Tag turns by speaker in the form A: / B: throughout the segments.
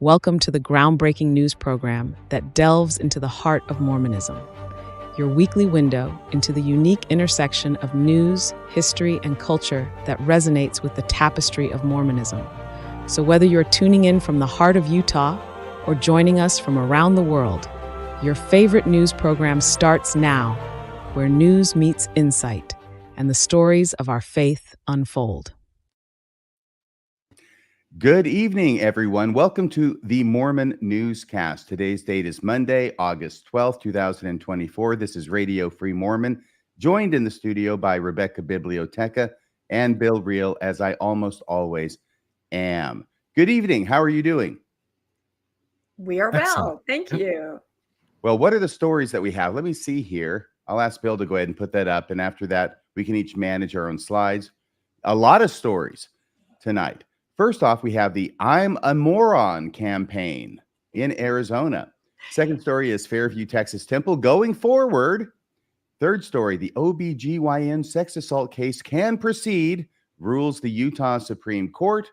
A: Welcome to the groundbreaking news program that delves into the heart of Mormonism, your weekly window into the unique intersection of news, history, and culture that resonates with the tapestry of Mormonism. So whether you're tuning in from the heart of Utah or joining us from around the world, your favorite news program starts now, where news meets insight and the stories of our faith unfold.
B: Good evening, everyone. Welcome to the Mormon Newscast. Today's date is Monday, August 12th, 2024. This is Radio Free Mormon, joined in the studio by Rebecca Biblioteca and Bill Reel, as I almost always am. Good evening. How are you doing?
C: We are well. Thank you.
B: Well, what are the stories that we have? Let me see here. I'll ask Bill to go ahead and put that up. And after that, we can each manage our own slides. A lot of stories tonight. First off, we have the I'm a Moron campaign in Arizona. Second story is Fairview Texas Temple going forward. Third story, the OBGYN sex assault case can proceed, rules the Utah Supreme Court.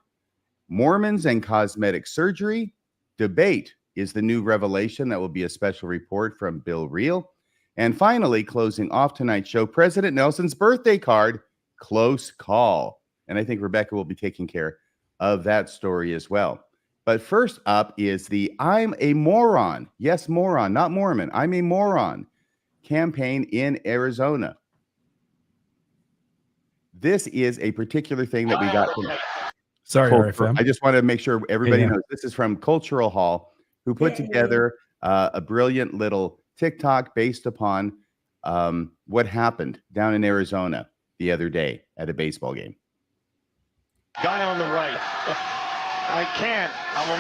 B: Mormons and cosmetic surgery. Debate is the new revelation. That will be a special report from Bill Reel. And finally, closing off tonight's show, President Nelson's birthday card, close call. And I think Rebecca will be taking care of that story as well. But first up is the I'm a Moron. Yes, moron, not Mormon. I'm a Moron campaign in Arizona. This is a particular thing that we got from
D: RFM.
B: I just want to make sure everybody knows this is from Cultural Hall, who put together a brilliant little TikTok based upon what happened down in Arizona the other day at a baseball game.
E: Guy on the right. I can't. I'm a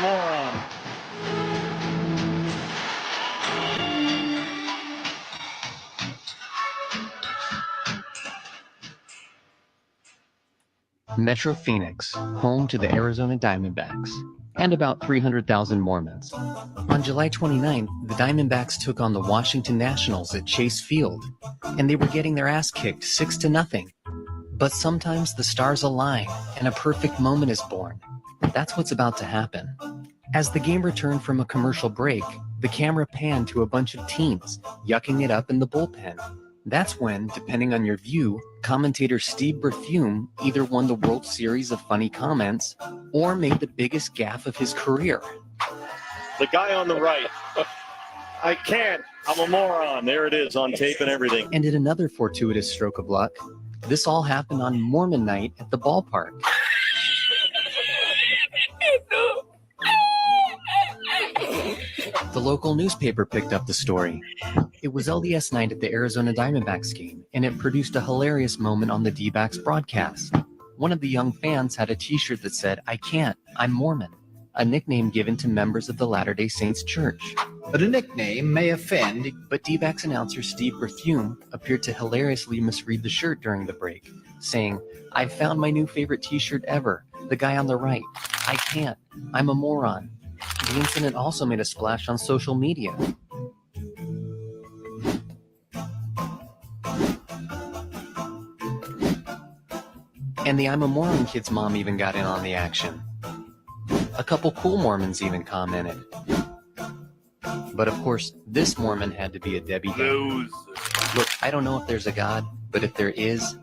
E: moron.
F: Metro Phoenix, home to the Arizona Diamondbacks, and about 300,000 Mormons. On July 29th, the Diamondbacks took on the Washington Nationals at Chase Field, and they were getting their ass kicked 6-0. But sometimes the stars align, and a perfect moment is born. That's what's about to happen. As the game returned from a commercial break, the camera panned to a bunch of teens, yucking it up in the bullpen. That's when, depending on your view, commentator Steve Berthume either won the World Series of Funny Comments or made the biggest gaffe of his career.
E: The guy on the right. I can't. I'm a moron. There it is on tape and everything.
F: And in another fortuitous stroke of luck, this all happened on Mormon night at the ballpark. The local newspaper picked up the story. It was LDS night at the Arizona Diamondbacks game, and it produced a hilarious moment on the D-backs broadcast. One of the young fans had a t-shirt that said, "I can't, I'm Mormon," a nickname given to members of the Latter-day Saints Church.
G: But a nickname may offend.
F: But D-backs announcer Steve Berthume appeared to hilariously misread the shirt during the break, saying, "I found my new favorite t-shirt ever, the guy on the right. I can't, I'm a moron." The incident also made a splash on social media. And the I'm a Moron kid's mom even got in on the action. A couple cool Mormons even commented. But of course, this Mormon had to be a Debbie Downer. Look, I don't know if there's a God, but if there is,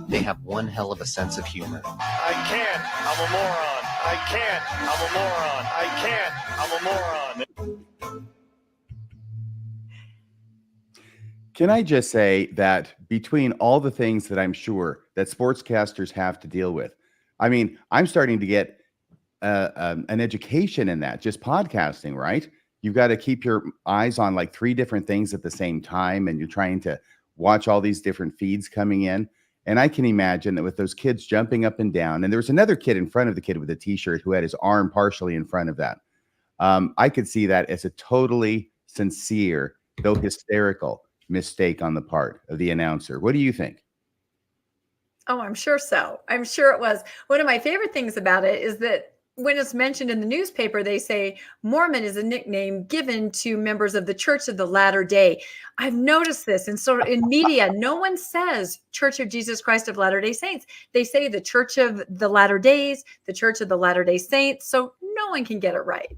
F: they have one hell of a sense of humor.
E: I can't. I'm a moron. I can't. I'm a moron. I can't. I'm a moron.
B: Can I just say that between all the things that I'm sure that sportscasters have to deal with, I mean, I'm starting to get an education in that, just podcasting, right? You've got to keep your eyes on like 3 different things at the same time, and you're trying to watch all these different feeds coming in. And I can imagine that with those kids jumping up and down, and there was another kid in front of the kid with a t-shirt who had his arm partially in front of that. I could see that as a totally sincere, though hysterical, mistake on the part of the announcer. What do you think?
C: Oh, I'm sure so. I'm sure it was. One of my favorite things about it is that when it's mentioned in the newspaper, they say Mormon is a nickname given to members of the Church of the Latter Day. I've noticed this. And so in media, no one says Church of Jesus Christ of Latter-day Saints. They say the Church of the Latter Days, the Church of the Latter-day Saints. So no one can get it right.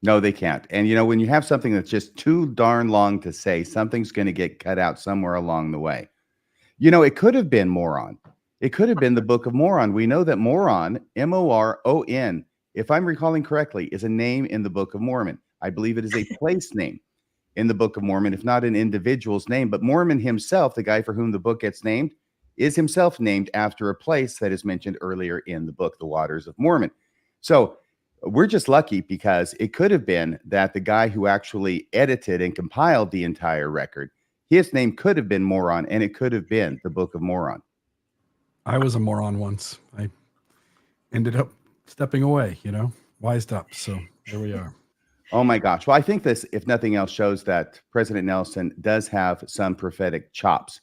B: No, they can't. And when you have something that's just too darn long to say, something's going to get cut out somewhere along the way. It could have been moron. It could have been the Book of Moron. We know that moron, Moron, if I'm recalling correctly, is a name in the Book of Mormon. I believe it is a place name in the Book of Mormon, if not an individual's name. But Mormon himself, the guy for whom the book gets named, is himself named after a place that is mentioned earlier in the book, The Waters of Mormon. So we're just lucky because it could have been that the guy who actually edited and compiled the entire record, his name could have been Moron, and it could have been the Book of Moron.
D: I was a moron once. I ended up stepping away, wised up. So here we are.
B: Oh my gosh. Well, I think this, if nothing else, shows that President Nelson does have some prophetic chops,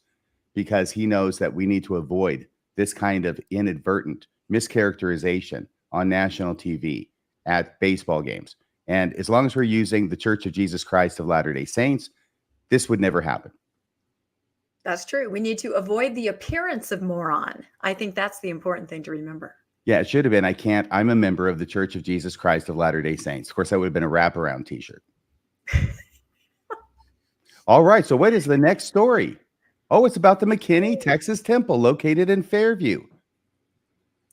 B: because he knows that we need to avoid this kind of inadvertent mischaracterization on national TV at baseball games. And as long as we're using the Church of Jesus Christ of Latter-day Saints, this would never happen.
C: That's true. We need to avoid the appearance of moron. I think that's the important thing to remember.
B: Yeah, it should have been, I'm a member of the Church of Jesus Christ of Latter-day Saints. Of course, that would have been a wraparound t-shirt. All right. So what is the next story? Oh, it's about the McKinney, Texas temple located in Fairview.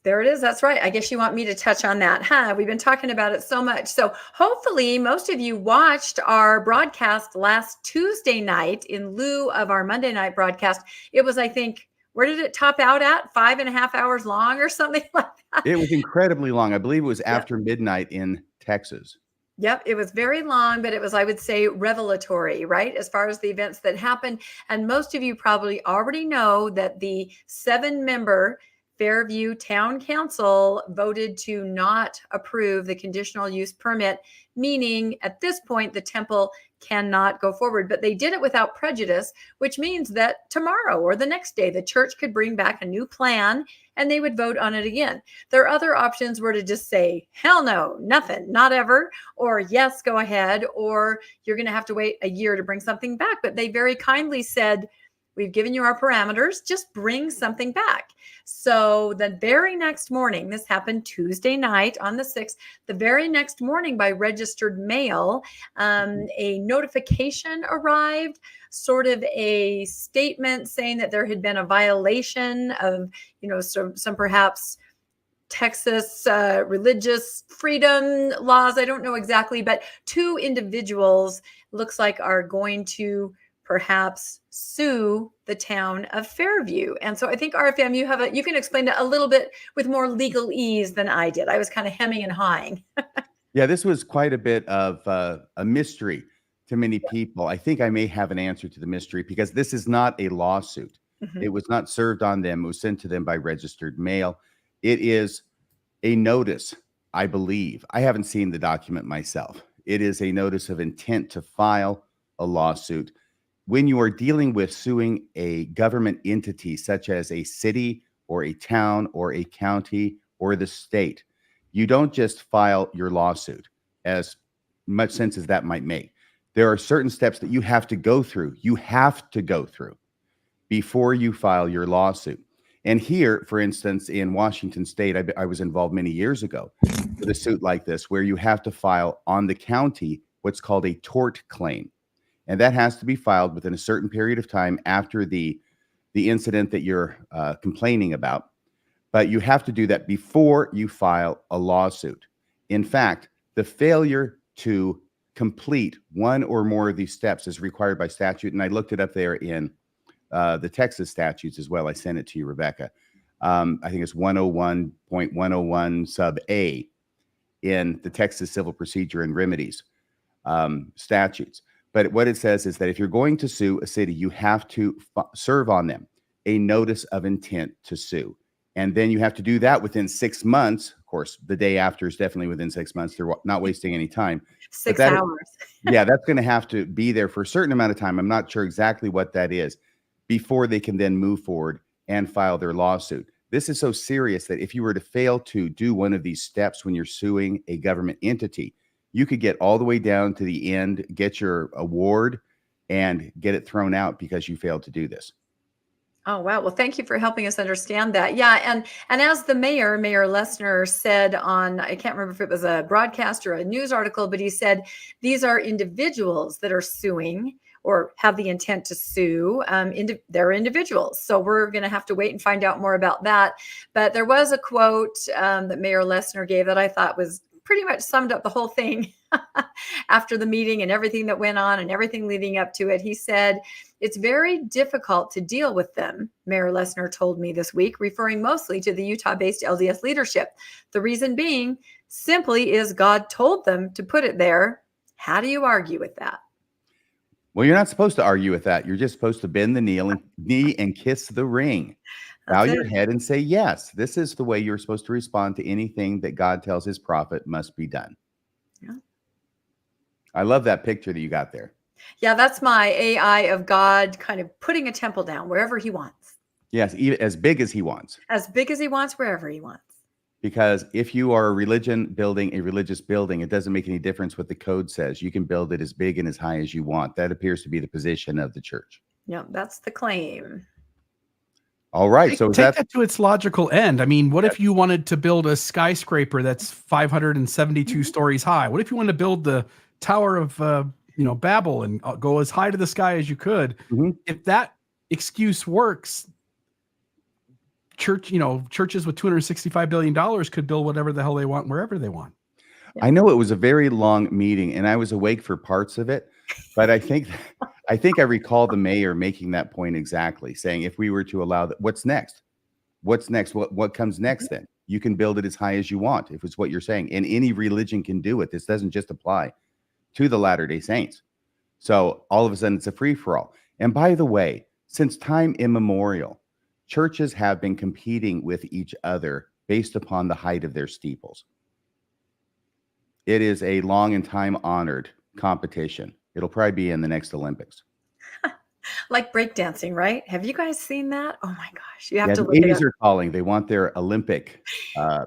C: There it is. That's right. I guess you want me to touch on that, huh? We've been talking about it so much. So hopefully most of you watched our broadcast last Tuesday night in lieu of our Monday night broadcast. It was, I think, where did it top out at? 5.5 hours long or something like that?
B: It was incredibly long. I believe it was after midnight in Texas.
C: Yep. It was very long, but it was, I would say, revelatory, right? As far as the events that happened. And most of you probably already know that the 7-member Fairview Town Council voted to not approve the conditional use permit, meaning at this point, the temple cannot go forward. But they did it without prejudice, which means that tomorrow or the next day, the church could bring back a new plan and they would vote on it again. Their other options were to just say, hell no, nothing, not ever, or yes, go ahead, or you're going to have to wait a year to bring something back. But they very kindly said, we've given you our parameters, just bring something back. So the very next morning, this happened Tuesday night on the 6th, the very next morning by registered mail, a notification arrived, sort of a statement saying that there had been a violation of, some perhaps Texas religious freedom laws. I don't know exactly, but 2 individuals looks like are going to perhaps sue the town of Fairview. And so I think, RFM, you can explain it a little bit with more legal ease than I did. I was kind of hemming and hawing.
B: Yeah, this was quite a bit of a mystery to many people. I think I may have an answer to the mystery, because this is not a lawsuit. Mm-hmm. It was not served on them. It was sent to them by registered mail. It is a notice, I believe. I haven't seen the document myself. It is a notice of intent to file a lawsuit. When you are dealing with suing a government entity, such as a city or a town or a county or the state, you don't just file your lawsuit, as much sense as that might make. There are certain steps that you have to go through. You have to go through before you file your lawsuit. And here, for instance, in Washington State, I was involved many years ago with a suit like this, where you have to file on the county what's called a tort claim. And that has to be filed within a certain period of time after the incident that you're complaining about. But you have to do that before you file a lawsuit. In fact, the failure to complete one or more of these steps is required by statute. And I looked it up there in the Texas statutes as well. I sent it to you, Rebecca. I think it's 101.101 sub A in the Texas Civil Procedure and Remedies statutes. But what it says is that if you're going to sue a city, you have to serve on them a notice of intent to sue. And then you have to do that within 6 months. Of course, the day after is definitely within 6 months. They're not wasting any time.
C: 6 hours.
B: Yeah, that's going to have to be there for a certain amount of time. I'm not sure exactly what that is, before they can then move forward and file their lawsuit. This is so serious that if you were to fail to do one of these steps when you're suing a government entity, you could get all the way down to the end, get your award, and get it thrown out because you failed to do this.
C: Oh, wow. Well, thank you for helping us understand that. Yeah. And as the Mayor Lesnar, said on, I can't remember if it was a broadcast or a news article, but he said these are individuals that are suing or have the intent to sue. They're individuals. So we're going to have to wait and find out more about that. But there was a quote that Mayor Lesnar gave that I thought was pretty much summed up the whole thing after the meeting and everything that went on and everything leading up to it. He said, "It's very difficult to deal with them," Mayor Lesnar told me this week, referring mostly to the Utah-based LDS leadership. "The reason being simply is God told them to put it there. How do you argue with that?"
B: Well, you're not supposed to argue with that. You're just supposed to bend the knee and kiss the ring. Bow your head and say, yes, this is the way you're supposed to respond to anything that God tells his prophet must be done.
C: Yeah.
B: I love that picture that you got there.
C: Yeah, that's my AI of God kind of putting a temple down wherever he wants.
B: Yes, even as big as he wants.
C: As big as he wants, wherever he wants.
B: Because if you are a religious building, it doesn't make any difference what the code says. You can build it as big and as high as you want. That appears to be the position of the church.
C: Yeah, that's the claim.
B: All right. So
D: take that to its logical end. I mean, what if you wanted to build a skyscraper that's 572 stories high? What if you wanted to build the Tower of Babel and go as high to the sky as you could? If that excuse works, churches with $265 billion could build whatever the hell they want, wherever they want.
B: I know it was a very long meeting and I was awake for parts of it, but I think I recall the mayor making that point exactly, saying if we were to allow that, what's next? What's next? What comes next then? You can build it as high as you want, if it's what you're saying. And any religion can do it. This doesn't just apply to the Latter-day Saints. So all of a sudden it's a free-for-all. And by the way, since time immemorial, churches have been competing with each other based upon the height of their steeples. It is a long and time-honored competition. It'll probably be in the next Olympics.
C: Like breakdancing, right? Have you guys seen that? Oh my gosh. You have to
B: the
C: look it
B: ladies
C: up.
B: are calling. They want their Olympic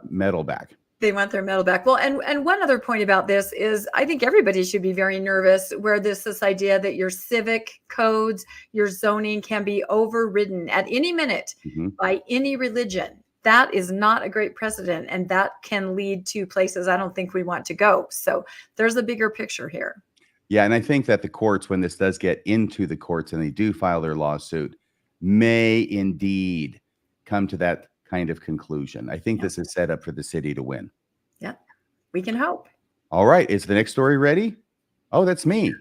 B: medal back.
C: They want their medal back. Well, and one other point about this is I think everybody should be very nervous where this idea that your civic codes, your zoning can be overridden at any minute by any religion. That is not a great precedent, and that can lead to places I don't think we want to go. So there's a bigger picture here.
B: Yeah, and I think that the courts, when this does get into the courts and they do file their lawsuit, may indeed come to that kind of conclusion. I think this is set up for the city to win.
C: Yeah, we can hope.
B: All right, is the next story ready? Oh, that's me.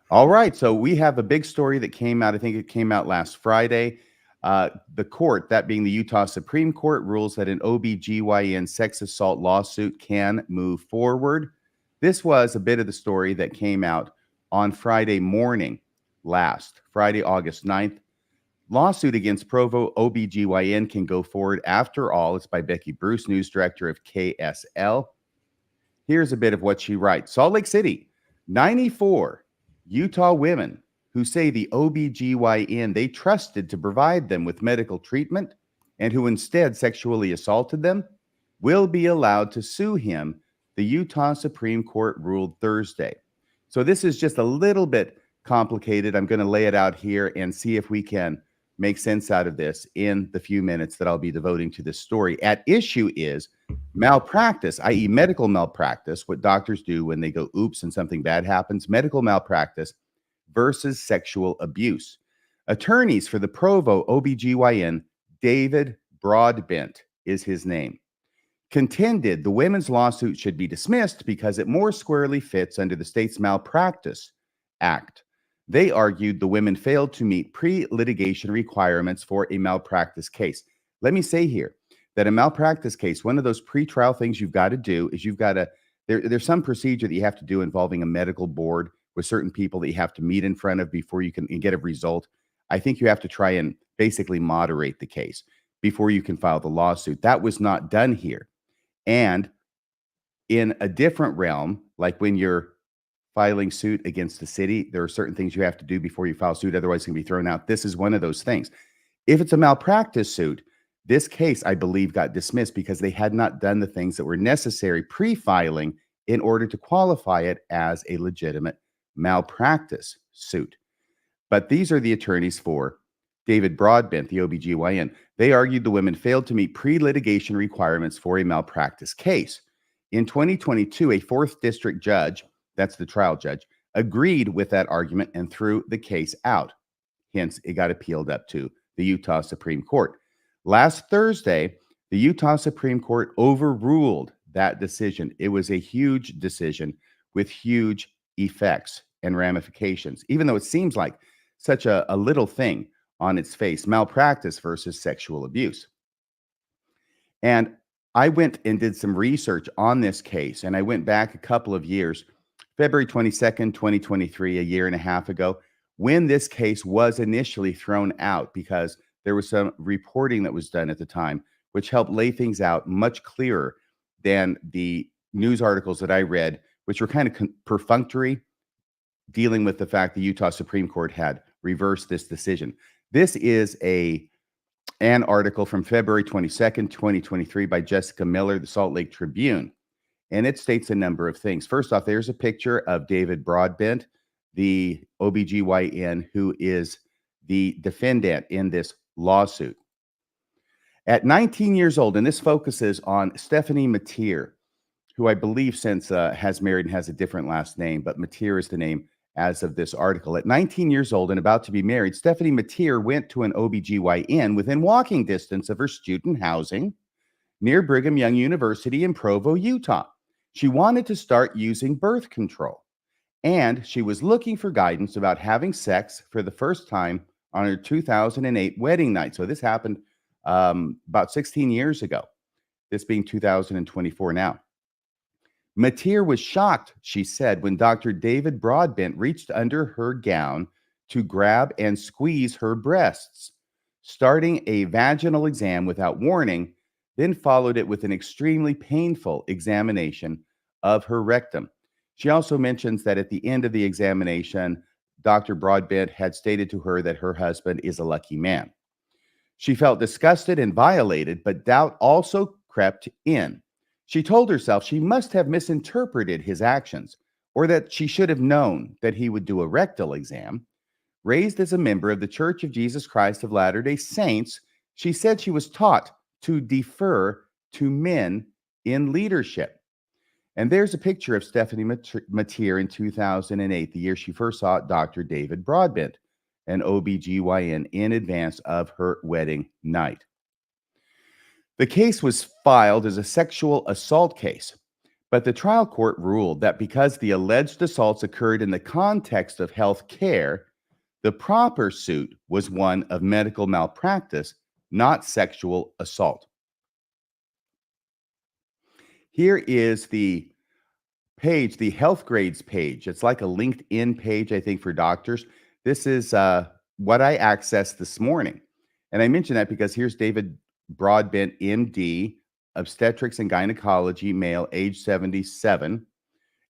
B: All right, so we have a big story that came out. I think it came out last Friday. The court, that being the Utah Supreme Court, rules that an OBGYN sex assault lawsuit can move forward. This was a bit of the story that came out on Friday morning, Friday, August 9th. Lawsuit against Provo OBGYN can go forward after all. It's by Becky Bruce, news director of KSL. Here's a bit of what she writes. Salt Lake City, 94 Utah women who say the OBGYN they trusted to provide them with medical treatment and who instead sexually assaulted them will be allowed to sue him, the Utah Supreme Court ruled Thursday. So this is just a little bit complicated. I'm going to lay it out here and see if we can make sense out of this in the few minutes that I'll be devoting to this story. At issue is malpractice, i.e. medical malpractice, what doctors do when they go oops and something bad happens, medical malpractice versus sexual abuse. Attorneys for the Provo OBGYN, David Broadbent is his name, contended the women's lawsuit should be dismissed because it more squarely fits under the state's Malpractice Act. They argued the women failed to meet pre-litigation requirements for a malpractice case. Let me say here that a malpractice case, one of those pre-trial things you've got to do is there's some procedure that you have to do involving a medical board with certain people that you have to meet in front of before you can get a result. I think you have to try and basically moderate the case before you can file the lawsuit. That was not done here. And in a different realm, like when you're filing suit against the city, there are certain things you have to do before you file suit. Otherwise, it's going to be thrown out. This is one of those things. If it's a malpractice suit, this case, I believe, got dismissed because they had not done the things that were necessary pre-filing in order to qualify it as a legitimate malpractice suit. But these are the attorneys for David Broadbent, the OBGYN. They argued the women failed to meet pre-litigation requirements for a malpractice case. In 2022, a 4th district judge, that's the trial judge, agreed with that argument and threw the case out. Hence, it got appealed up to the Utah Supreme Court. Last Thursday, the Utah Supreme Court overruled that decision. It was a huge decision with huge effects and ramifications, even though it seems like such a little thing on its face, malpractice versus sexual abuse. And I went and did some research on this case, and I went back a couple of years, February 22nd, 2023, a year and a half ago, when this case was initially thrown out, because there was some reporting that was done at the time, which helped lay things out much clearer than the news articles that I read, which were kind of perfunctory, dealing with the fact the Utah Supreme Court had reversed this decision. This is an article from February 22nd, 2023 by Jessica Miller, the Salt Lake Tribune. And it states a number of things. First off, there's a picture of David Broadbent, the OBGYN, who is the defendant in this lawsuit. At 19 years old, and this focuses on Stephanie Mateer, who I believe since has married and has a different last name, but Mateer is the name as of this article. At 19 years old and about to be married, Stephanie Mateer went to an OBGYN within walking distance of her student housing near Brigham Young University in Provo, Utah. She wanted to start using birth control, and she was looking for guidance about having sex for the first time on her 2008 wedding night. So this happened about 16 years ago, this being 2024 now. Mateer was shocked, she said, when Dr. David Broadbent reached under her gown to grab and squeeze her breasts, starting a vaginal exam without warning, then followed it with an extremely painful examination of her rectum. She also mentions that at the end of the examination, Dr. Broadbent had stated to her that her husband is a lucky man. She felt disgusted and violated, but doubt also crept in. She told herself she must have misinterpreted his actions, or that she should have known that he would do a rectal exam. Raised as a member of the Church of Jesus Christ of Latter-day Saints, she said she was taught to defer to men in leadership. And there's a picture of Stephanie Mateer in 2008, the year she first saw Dr. David Broadbent, an OBGYN, in advance of her wedding night. The case was filed as a sexual assault case, but the trial court ruled that because the alleged assaults occurred in the context of health care, the proper suit was one of medical malpractice, not sexual assault. Here is the page, the health grades page. It's like a LinkedIn page, I think, for doctors. This is what I accessed this morning. And I mention that because here's David Broadbent, MD, obstetrics and gynecology, male, age 77.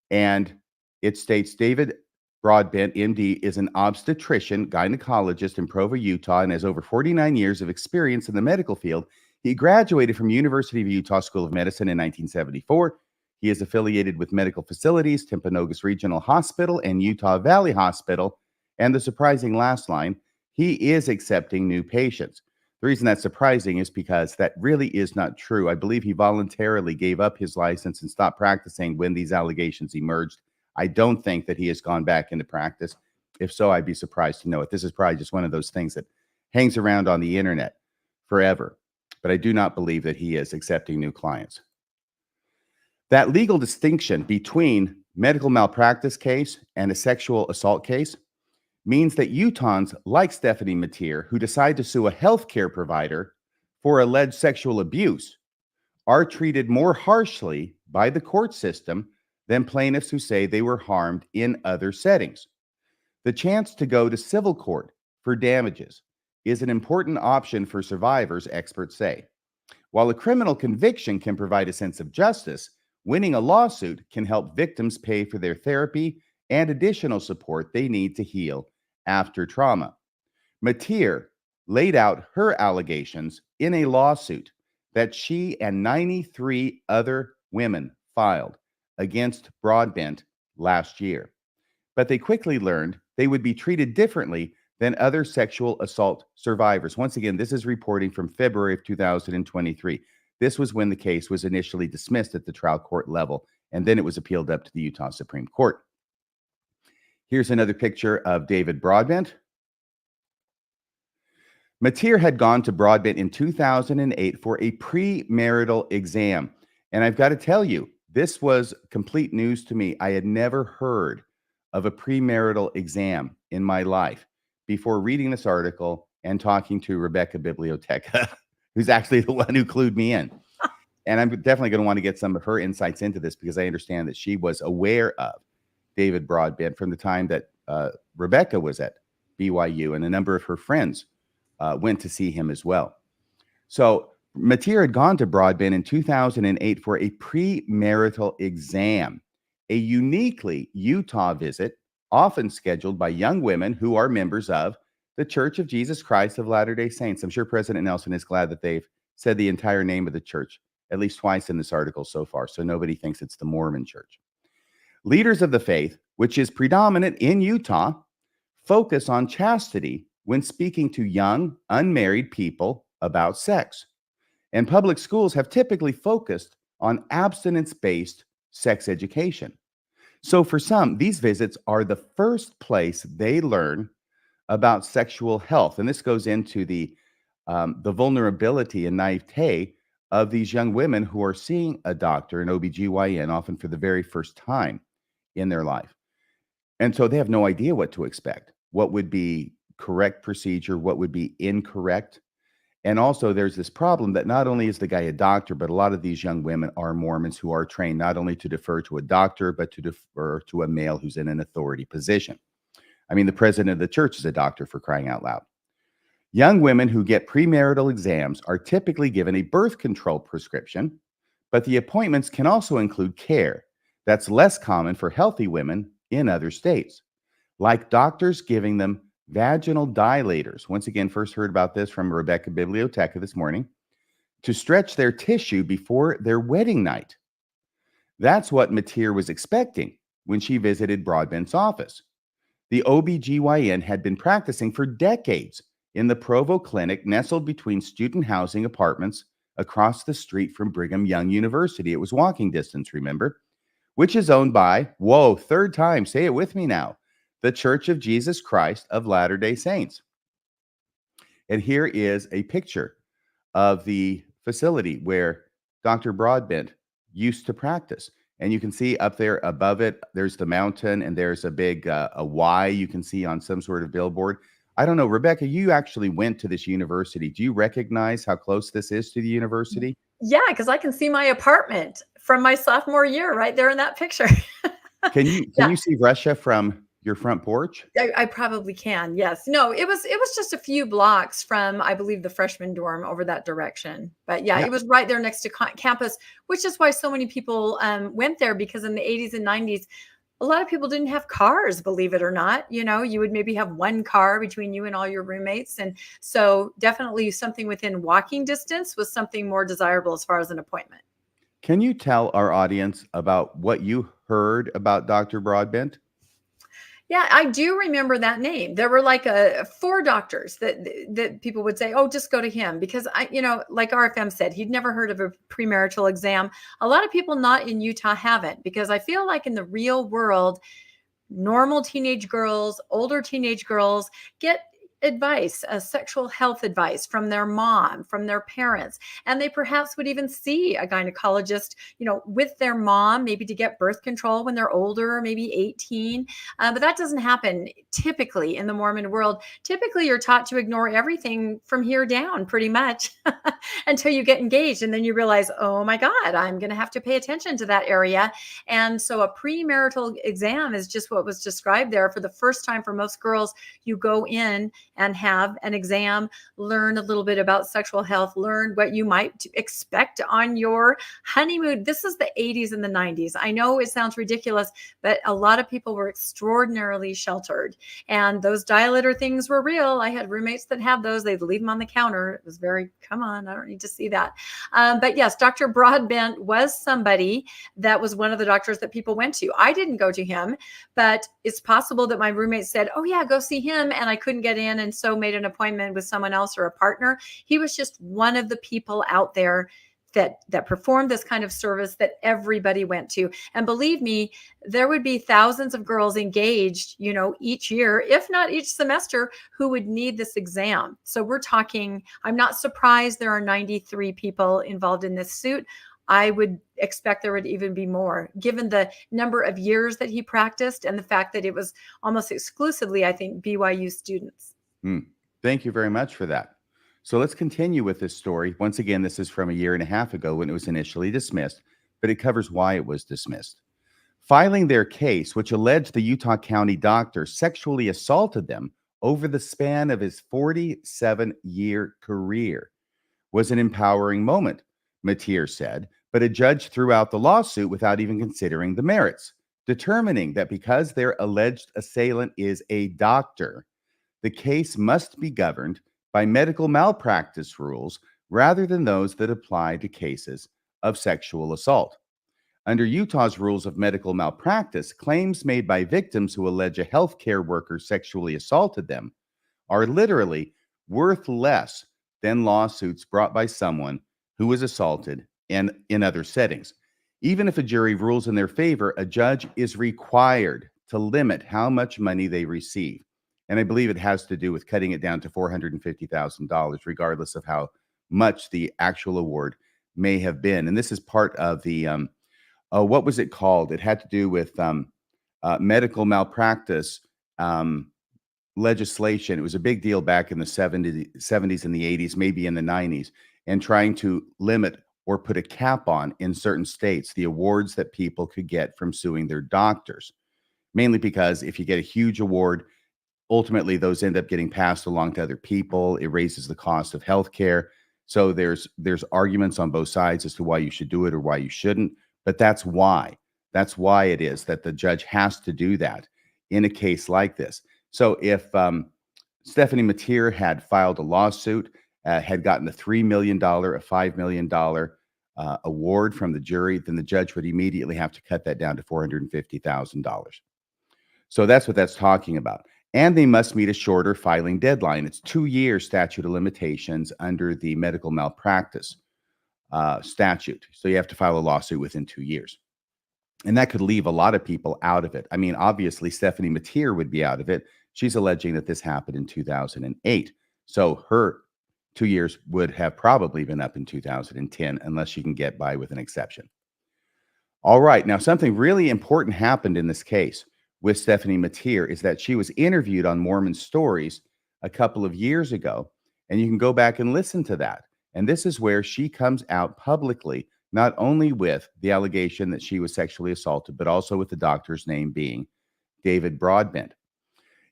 B: And it states David Broadbent, MD, is an obstetrician, gynecologist in Provo, Utah, and has over 49 years of experience in the medical field. He graduated from University of Utah School of Medicine in 1974. He is affiliated with medical facilities, Timpanogos Regional Hospital and Utah Valley Hospital. And the surprising last line, he is accepting new patients. The reason that's surprising is because that really is not true. I believe he voluntarily gave up his license and stopped practicing when these allegations emerged. I don't think that he has gone back into practice. If so, I'd be surprised to know it. This is probably just one of those things that hangs around on the internet forever. But I do not believe that he is accepting new clients. That legal distinction between medical malpractice case and a sexual assault case means that Utahns like Stephanie Mateer, who decide to sue a healthcare provider for alleged sexual abuse, are treated more harshly by the court system than plaintiffs who say they were harmed in other settings. The chance to go to civil court for damages is an important option for survivors, experts say. While a criminal conviction can provide a sense of justice, winning a lawsuit can help victims pay for their therapy and additional support they need to heal after trauma. Mateer laid out her allegations in a lawsuit that she and 93 other women filed against Broadbent last year. But they quickly learned they would be treated differently than other sexual assault survivors. Once again, this is reporting from February of 2023. This was when the case was initially dismissed at the trial court level, and then it was appealed up to the Utah Supreme Court. Here's another picture of David Broadbent. Mateer had gone to Broadbent in 2008 for a premarital exam. And I've got to tell you, this was complete news to me. I had never heard of a premarital exam in my life before reading this article and talking to Rebecca Biblioteca, who's actually the one who clued me in. And I'm definitely going to want to get some of her insights into this, because I understand that she was aware of David Broadbent from the time that Rebecca was at BYU, and a number of her friends went to see him as well. So Mateer had gone to Broadbent in 2008 for a premarital exam, a uniquely Utah visit, often scheduled by young women who are members of the Church of Jesus Christ of Latter-day Saints. I'm sure President Nelson is glad that they've said the entire name of the church at least twice in this article so far, so nobody thinks it's the Mormon church. Leaders of the faith, which is predominant in Utah, focus on chastity when speaking to young, unmarried people about sex. And public schools have typically focused on abstinence-based sex education. So for some, these visits are the first place they learn about sexual health. And this goes into the vulnerability and naivete of these young women who are seeing a doctor, an OBGYN, often for the very first time in their life. And so they have no idea what to expect, what would be correct procedure, what would be incorrect. And also there's this problem that not only is the guy a doctor, but a lot of these young women are Mormons who are trained not only to defer to a doctor, but to defer to a male who's in an authority position. I mean, the president of the church is a doctor, for crying out loud. Young women who get premarital exams are typically given a birth control prescription, but the appointments can also include care that's less common for healthy women in other states, like doctors giving them vaginal dilators. Once again, first heard about this from Rebecca Biblioteca this morning, to stretch their tissue before their wedding night. That's what Mateer was expecting when she visited Broadbent's office. The OBGYN had been practicing for decades in the Provo Clinic, nestled between student housing apartments across the street from Brigham Young University. It was walking distance, remember, which is owned by, whoa, third time, say it with me now, the Church of Jesus Christ of Latter-day Saints. And here is a picture of the facility where Dr. Broadbent used to practice. And you can see up there above it, there's the mountain, and there's a big a Y you can see on some sort of billboard. I don't know, Rebecca, you actually went to this university. Do you recognize how close this is to the university?
C: Yeah, because I can see my apartment from my sophomore year right there in that picture.
B: Can you see Russia from your front porch?
C: I probably can. Yes. No, it was just a few blocks from, I believe, the freshman dorm over that direction. But yeah, it was right there next to campus, which is why so many people went there, because in the 80s and 90s, a lot of people didn't have cars, believe it or not. You know, you would maybe have one car between you and all your roommates. And so definitely something within walking distance was something more desirable as far as an appointment.
B: Can you tell our audience about what you heard about Dr. Broadbent?
C: Yeah, I do remember that name. There were like 4 doctors that people would say, oh, just go to him, because like RFM said, he'd never heard of a premarital exam. A lot of people not in Utah haven't, because I feel like in the real world, normal teenage girls, older teenage girls get advice, sexual health advice from their mom, from their parents. And they perhaps would even see a gynecologist, with their mom, maybe to get birth control when they're older, maybe 18. But that doesn't happen typically in the Mormon world. Typically, you're taught to ignore everything from here down pretty much until you get engaged. And then you realize, oh my God, I'm going to have to pay attention to that area. And so a premarital exam is just what was described there. For the first time for most girls, you go in and have an exam, learn a little bit about sexual health, learn what you might expect on your honeymoon. This is the 80s and the 90s. I know it sounds ridiculous, but a lot of people were extraordinarily sheltered. And those dilator things were real. I had roommates that had those. They'd leave them on the counter. It was very, come on, I don't need to see that. But yes, Dr. Broadbent was somebody that was one of the doctors that people went to. I didn't go to him, but it's possible that my roommate said, oh yeah, go see him. And I couldn't get in. And so made an appointment with someone else or a partner. He was just one of the people out there that performed this kind of service that everybody went to. And believe me, there would be thousands of girls engaged, each year, if not each semester, who would need this exam. So we're talking, I'm not surprised there are 93 people involved in this suit. I would expect there would even be more, given the number of years that he practiced and the fact that it was almost exclusively, I think, BYU students.
B: Thank you very much for that. So let's continue with this story. Once again, this is from a year and a half ago when it was initially dismissed, but it covers why it was dismissed. Filing their case, which alleged the Utah County doctor sexually assaulted them over the span of his 47-year career, was an empowering moment, Mateer said, but a judge threw out the lawsuit without even considering the merits, determining that because their alleged assailant is a doctor, the case must be governed by medical malpractice rules rather than those that apply to cases of sexual assault. Under Utah's rules of medical malpractice, claims made by victims who allege a healthcare worker sexually assaulted them are literally worth less than lawsuits brought by someone who was assaulted in other settings. Even if a jury rules in their favor, a judge is required to limit how much money they receive. And I believe it has to do with cutting it down to $450,000, regardless of how much the actual award may have been. And this is part of the, what was it called? It had to do with medical malpractice legislation. It was a big deal back in the 70s and the 80s, maybe in the 90s, and trying to limit or put a cap on in certain states the awards that people could get from suing their doctors. Mainly because if you get a huge award, ultimately, those end up getting passed along to other people. It raises the cost of healthcare. So there's arguments on both sides as to why you should do it or why you shouldn't. But that's why. That's why it is that the judge has to do that in a case like this. So if Stephanie Mateer had filed a lawsuit, had gotten a $3 million, a $5 million award from the jury, then the judge would immediately have to cut that down to $450,000. So that's what that's talking about. And they must meet a shorter filing deadline. It's 2 years statute of limitations under the medical malpractice statute. So you have to file a lawsuit within 2 years. And that could leave a lot of people out of it. I mean, obviously, Stephanie Mateer would be out of it. She's alleging that this happened in 2008. So her 2 years would have probably been up in 2010, unless she can get by with an exception. All right. Now, something really important happened in this case with Stephanie Mateer is that she was interviewed on Mormon Stories a couple of years ago, and you can go back and listen to that. And this is where she comes out publicly, not only with the allegation that she was sexually assaulted, but also with the doctor's name being David Broadbent.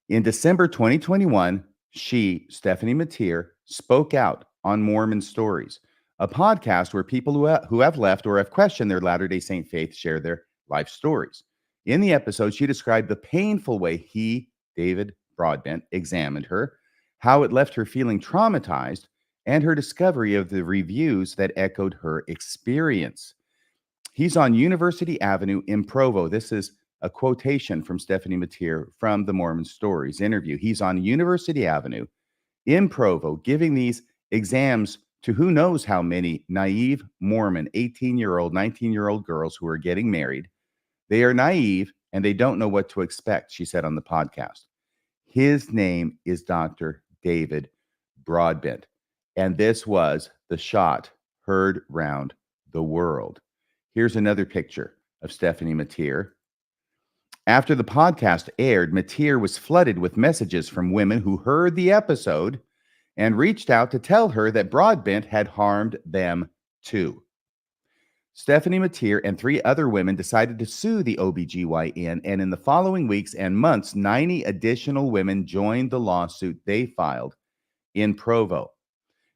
B: In December 2021, she, Stephanie Mateer, spoke out on Mormon Stories, a podcast where people who have left or have questioned their Latter-day Saint faith share their life stories. In the episode, she described the painful way he, David Broadbent, examined her, how it left her feeling traumatized, and her discovery of the reviews that echoed her experience. He's on University Avenue in Provo. This is a quotation from Stephanie Mateer from the Mormon Stories interview. He's on University Avenue in Provo giving these exams to who knows how many naive Mormon 18-year-old, 19-year-old girls who are getting married. They are naive and they don't know what to expect, she said on the podcast. His name is Dr. David Broadbent. And this was the shot heard round the world. Here's another picture of Stephanie Mateer. After the podcast aired, Mateer was flooded with messages from women who heard the episode and reached out to tell her that Broadbent had harmed them too. Stephanie Mateer and 3 other women decided to sue the OBGYN, and in the following weeks and months, 90 additional women joined the lawsuit they filed in Provo.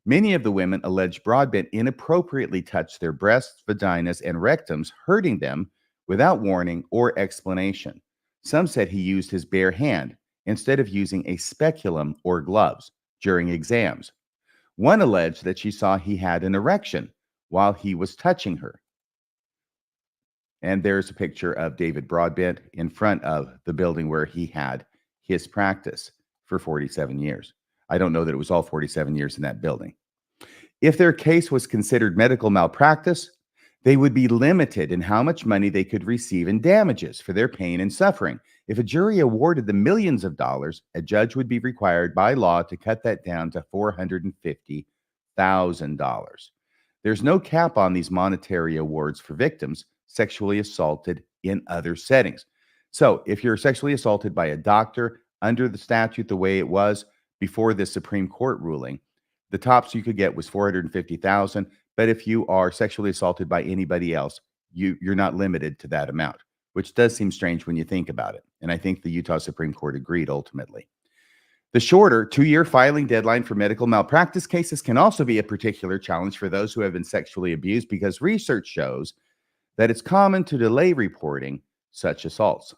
B: Many of the women alleged Broadbent inappropriately touched their breasts, vaginas, and rectums, hurting them without warning or explanation. Some said he used his bare hand instead of using a speculum or gloves during exams. One alleged that she saw he had an erection while he was touching her. And there's a picture of David Broadbent in front of the building where he had his practice for 47 years. I don't know that it was all 47 years in that building. If their case was considered medical malpractice, they would be limited in how much money they could receive in damages for their pain and suffering. If a jury awarded them millions of dollars, a judge would be required by law to cut that down to $450,000. There's no cap on these monetary awards for victims sexually assaulted in other settings. So if you're sexually assaulted by a doctor under the statute the way it was before the Supreme Court ruling, the tops you could get was $450,000. But if you are sexually assaulted by anybody else, you're not limited to that amount, which does seem strange when you think about it. And I think the Utah Supreme Court agreed ultimately. The shorter 2-year filing deadline for medical malpractice cases can also be a particular challenge for those who have been sexually abused, because research shows that it's common to delay reporting such assaults.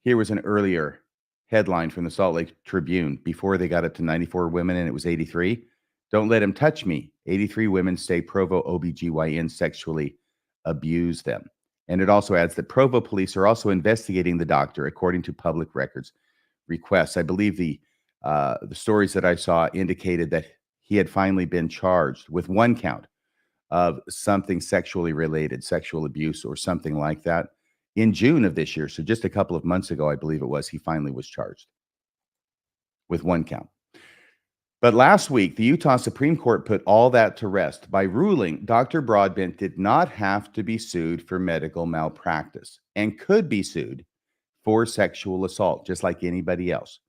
B: Here was an earlier headline from the Salt Lake Tribune before they got up to 94 women and it was 83. Don't let him touch me. 83 women say Provo OBGYN sexually abused them. And it also adds that Provo police are also investigating the doctor according to public records requests. I believe the stories that I saw indicated that he had finally been charged with 1 count of something sexually related, sexual abuse or something like that in June of this year. So just a couple of months ago, I believe it was, he finally was charged with 1 count. But last week, the Utah Supreme Court put all that to rest by ruling Dr. Broadbent did not have to be sued for medical malpractice and could be sued for sexual assault, just like anybody else.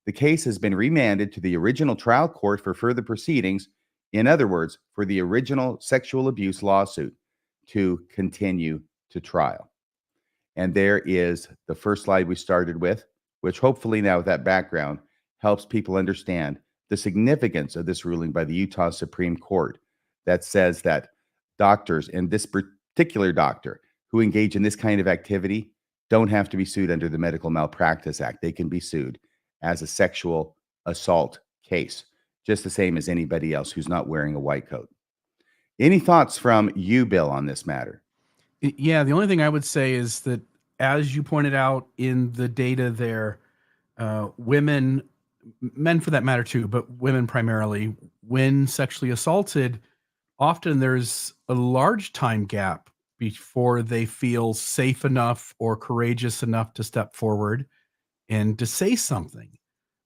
B: The case has been remanded to the original trial court for further proceedings. In other words, for the original sexual abuse lawsuit to continue to trial. And there is the first slide we started with, which hopefully now with that background helps people understand the significance of this ruling by the Utah Supreme Court that says that doctors, and this particular doctor who engage in this kind of activity, don't have to be sued under the Medical Malpractice Act. They can be sued as a sexual assault case, just the same as anybody else who's not wearing a white coat. Any thoughts from you, Bill, on this matter?
D: Yeah, the only thing I would say is that, as you pointed out in the data there, women, men for that matter too, but women primarily, when sexually assaulted, often there's a large time gap before they feel safe enough or courageous enough to step forward and to say something.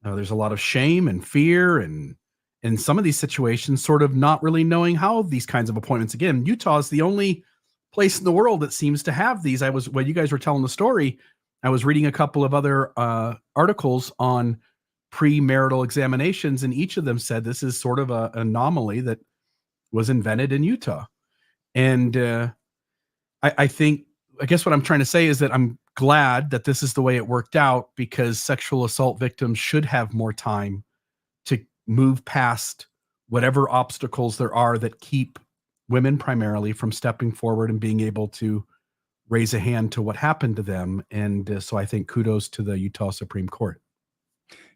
D: There's a lot of shame and fear, and in some of these situations, sort of not really knowing how these kinds of appointments. Again, Utah is the only place in the world that seems to have these. When you guys were telling the story, I was reading a couple of other articles on premarital examinations, and each of them said this is sort of an anomaly that was invented in Utah. And I guess what I'm trying to say is that I'm glad that this is the way it worked out, because sexual assault victims should have more time to move past whatever obstacles there are that keep women primarily from stepping forward and being able to raise a hand to what happened to them. And so I think kudos to the Utah Supreme Court.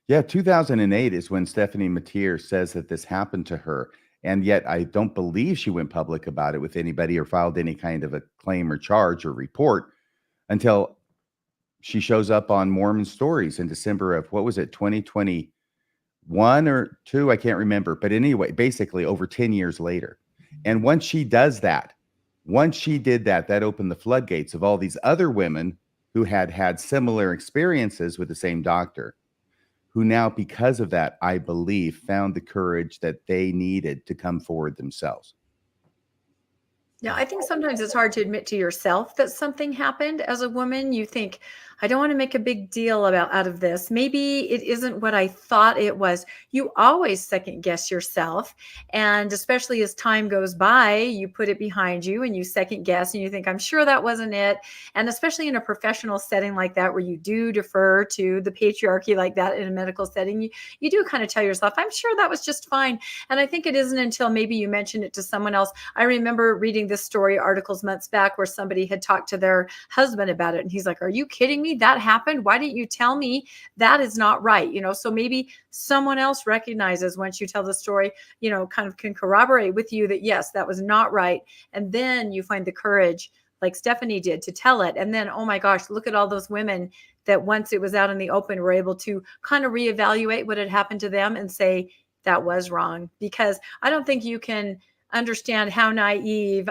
B: Yeah, 2008 is when Stephanie Mateer says that this happened to her. And yet I don't believe she went public about it with anybody or filed any kind of a claim or charge or report until she shows up on Mormon Stories in December of, 2021 or 2? I can't remember. But anyway, basically over 10 years later. And once she did that, that opened the floodgates of all these other women who had similar experiences with the same doctor, who now, because of that, I believe, found the courage that they needed to come forward themselves.
C: Yeah, I think sometimes it's hard to admit to yourself that something happened as a woman. You think, I don't want to make a big deal out of this. Maybe it isn't what I thought it was. You always second guess yourself. And especially as time goes by, you put it behind you and you second guess and you think, I'm sure that wasn't it. And especially in a professional setting like that, where you do defer to the patriarchy like that in a medical setting, you do kind of tell yourself, I'm sure that was just fine. And I think it isn't until maybe you mention it to someone else. I remember reading this story articles months back where somebody had talked to their husband about it. And he's like, are you kidding me? That happened? Why didn't you tell me? That is not right. So maybe someone else recognizes once you tell the story, kind of can corroborate with you that, yes, that was not right. And then you find the courage, like Stephanie did, to tell it. And then, oh my gosh, look at all those women that once it was out in the open were able to kind of reevaluate what had happened to them and say, that was wrong. Because I don't think you can understand how naive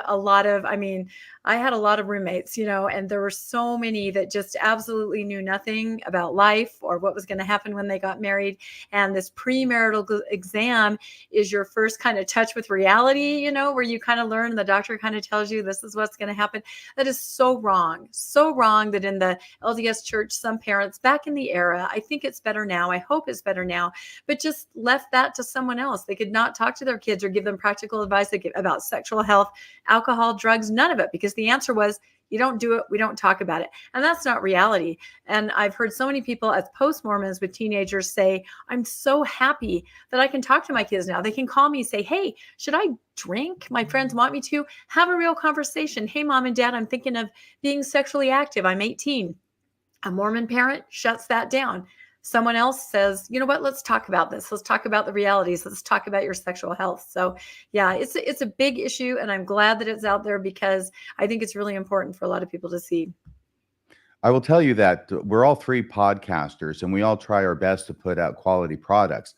C: I had a lot of roommates, and there were so many that just absolutely knew nothing about life or what was going to happen when they got married. And this premarital exam is your first kind of touch with reality, where you kind of learn, the doctor kind of tells you this is what's going to happen. That is so wrong that in the LDS Church, some parents back in the era, I think it's better now, I hope it's better now, but just left that to someone else. They could not talk to their kids or give them practical advice about sexual health, alcohol, drugs, none of it, because the answer was, you don't do it, we don't talk about it. And that's not reality. And I've heard so many people as post-Mormons with teenagers say, I'm so happy that I can talk to my kids now. They can call me, say, hey, should I drink? My friends want me to. Have a real conversation. Hey, mom and dad, I'm thinking of being sexually active. I'm 18. A Mormon parent shuts that down. Someone else says, you know what, let's talk about this. Let's talk about the realities. Let's talk about your sexual health. So yeah, it's a big issue, and I'm glad that it's out there because I think it's really important for a lot of people to see.
B: I will tell you that we're all three podcasters and we all try our best to put out quality products.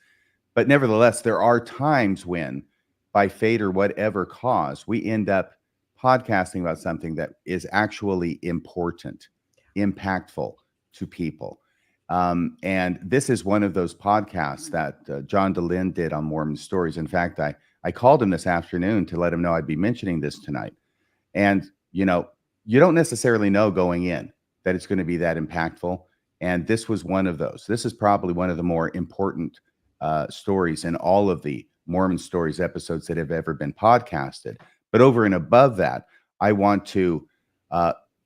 B: But nevertheless, there are times when, by fate or whatever cause, we end up podcasting about something that is actually important, impactful to people. And this is one of those podcasts that John DeLynn did on Mormon Stories. In fact, I called him this afternoon to let him know I'd be mentioning this tonight. And, you don't necessarily know going in that it's going to be that impactful. And this was one of those. This is probably one of the more important stories in all of the Mormon Stories episodes that have ever been podcasted. But over and above that, I want to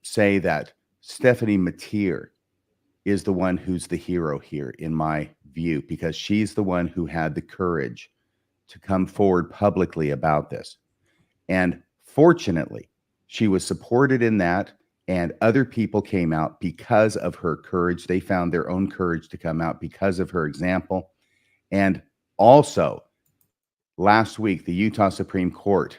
B: say that Stephanie Mateer is the one who's the hero here, in my view, because she's the one who had the courage to come forward publicly about this. And fortunately, she was supported in that, and other people came out because of her courage. They found their own courage to come out because of her example. And also, last week, the Utah Supreme Court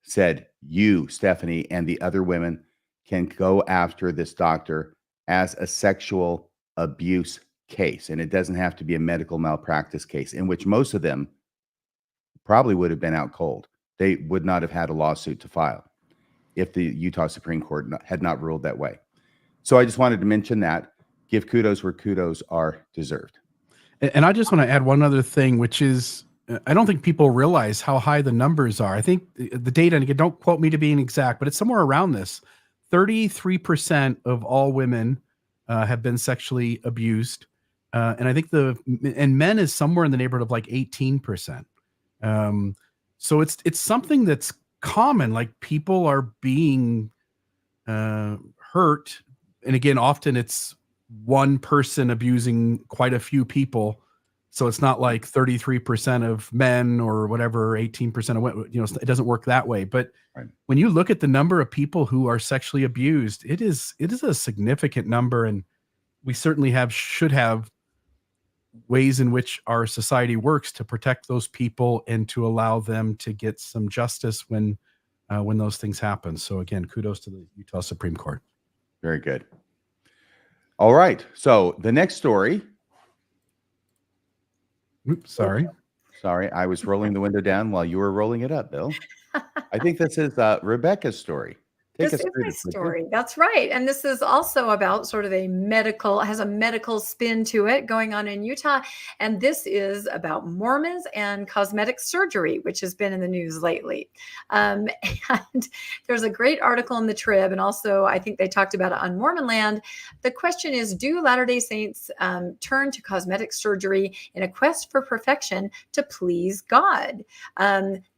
B: said, you, Stephanie, and the other women can go after this doctor as a sexual abuse case. And it doesn't have to be a medical malpractice case, in which most of them probably would have been out cold. They would not have had a lawsuit to file if the Utah Supreme Court had not ruled that way. So I just wanted to mention that, give kudos where kudos are deserved.
D: And I just want to add one other thing, which is, I don't think people realize how high the numbers are. I think the data, and again, don't quote me to being exact, but it's somewhere around this. 33% of all women have been sexually abused. And I think and men is somewhere in the neighborhood of like 18%. So it's something that's common, like people are being hurt. And again, often it's one person abusing quite a few people. So it's not like 33% of men or whatever, 18% of women, it doesn't work that way. But right, when you look at the number of people who are sexually abused, it is a significant number. And we certainly should have ways in which our society works to protect those people and to allow them to get some justice when those things happen. So again, kudos to the Utah Supreme Court.
B: Very good. All right. So the next story.
D: Oops, sorry.
B: I was rolling the window down while you were rolling it up, Bill. I think this is Rebecca's story. Take
C: This
B: us
C: is
B: through
C: my
B: this, would you?
C: story. That's right. And this is also about sort of has a medical spin to it going on in Utah. And this is about Mormons and cosmetic surgery, which has been in the news lately. Um, and there's a great article in the Trib. And also, I think they talked about it on Mormon Land. The question is, do Latter-day Saints turn to cosmetic surgery in a quest for perfection to please God?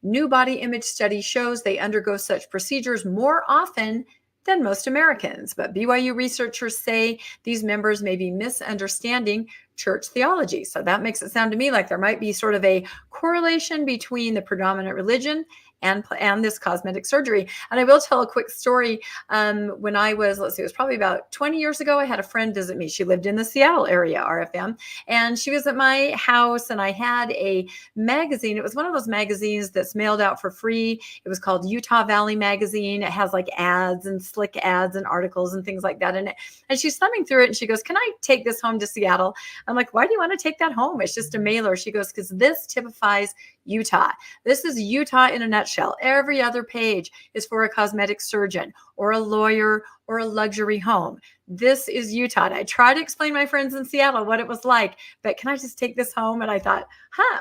C: New body image study shows they undergo such procedures more often than most Americans. But BYU researchers say these members may be misunderstanding church theology. So that makes it sound to me like there might be sort of a correlation between the predominant religion and this cosmetic surgery. And I will tell a quick story. When I was, it was probably about 20 years ago, I had a friend visit me. She lived in the Seattle area, RFM, and she was at my house, and I had a magazine. It was one of those magazines that's mailed out for free. It was called Utah Valley Magazine. It has like ads and slick ads and articles and things like that in it. And she's thumbing through it, and she goes, "Can I take this home to Seattle?" I'm like, "Why do you want to take that home? It's just a mailer." She goes, "Because this typifies Utah. This is Utah in a nutshell. Every other page is for a cosmetic surgeon or a lawyer or a luxury home. This is Utah." And I try to explain to my friends in Seattle what it was like, but can I just take this home? And I thought,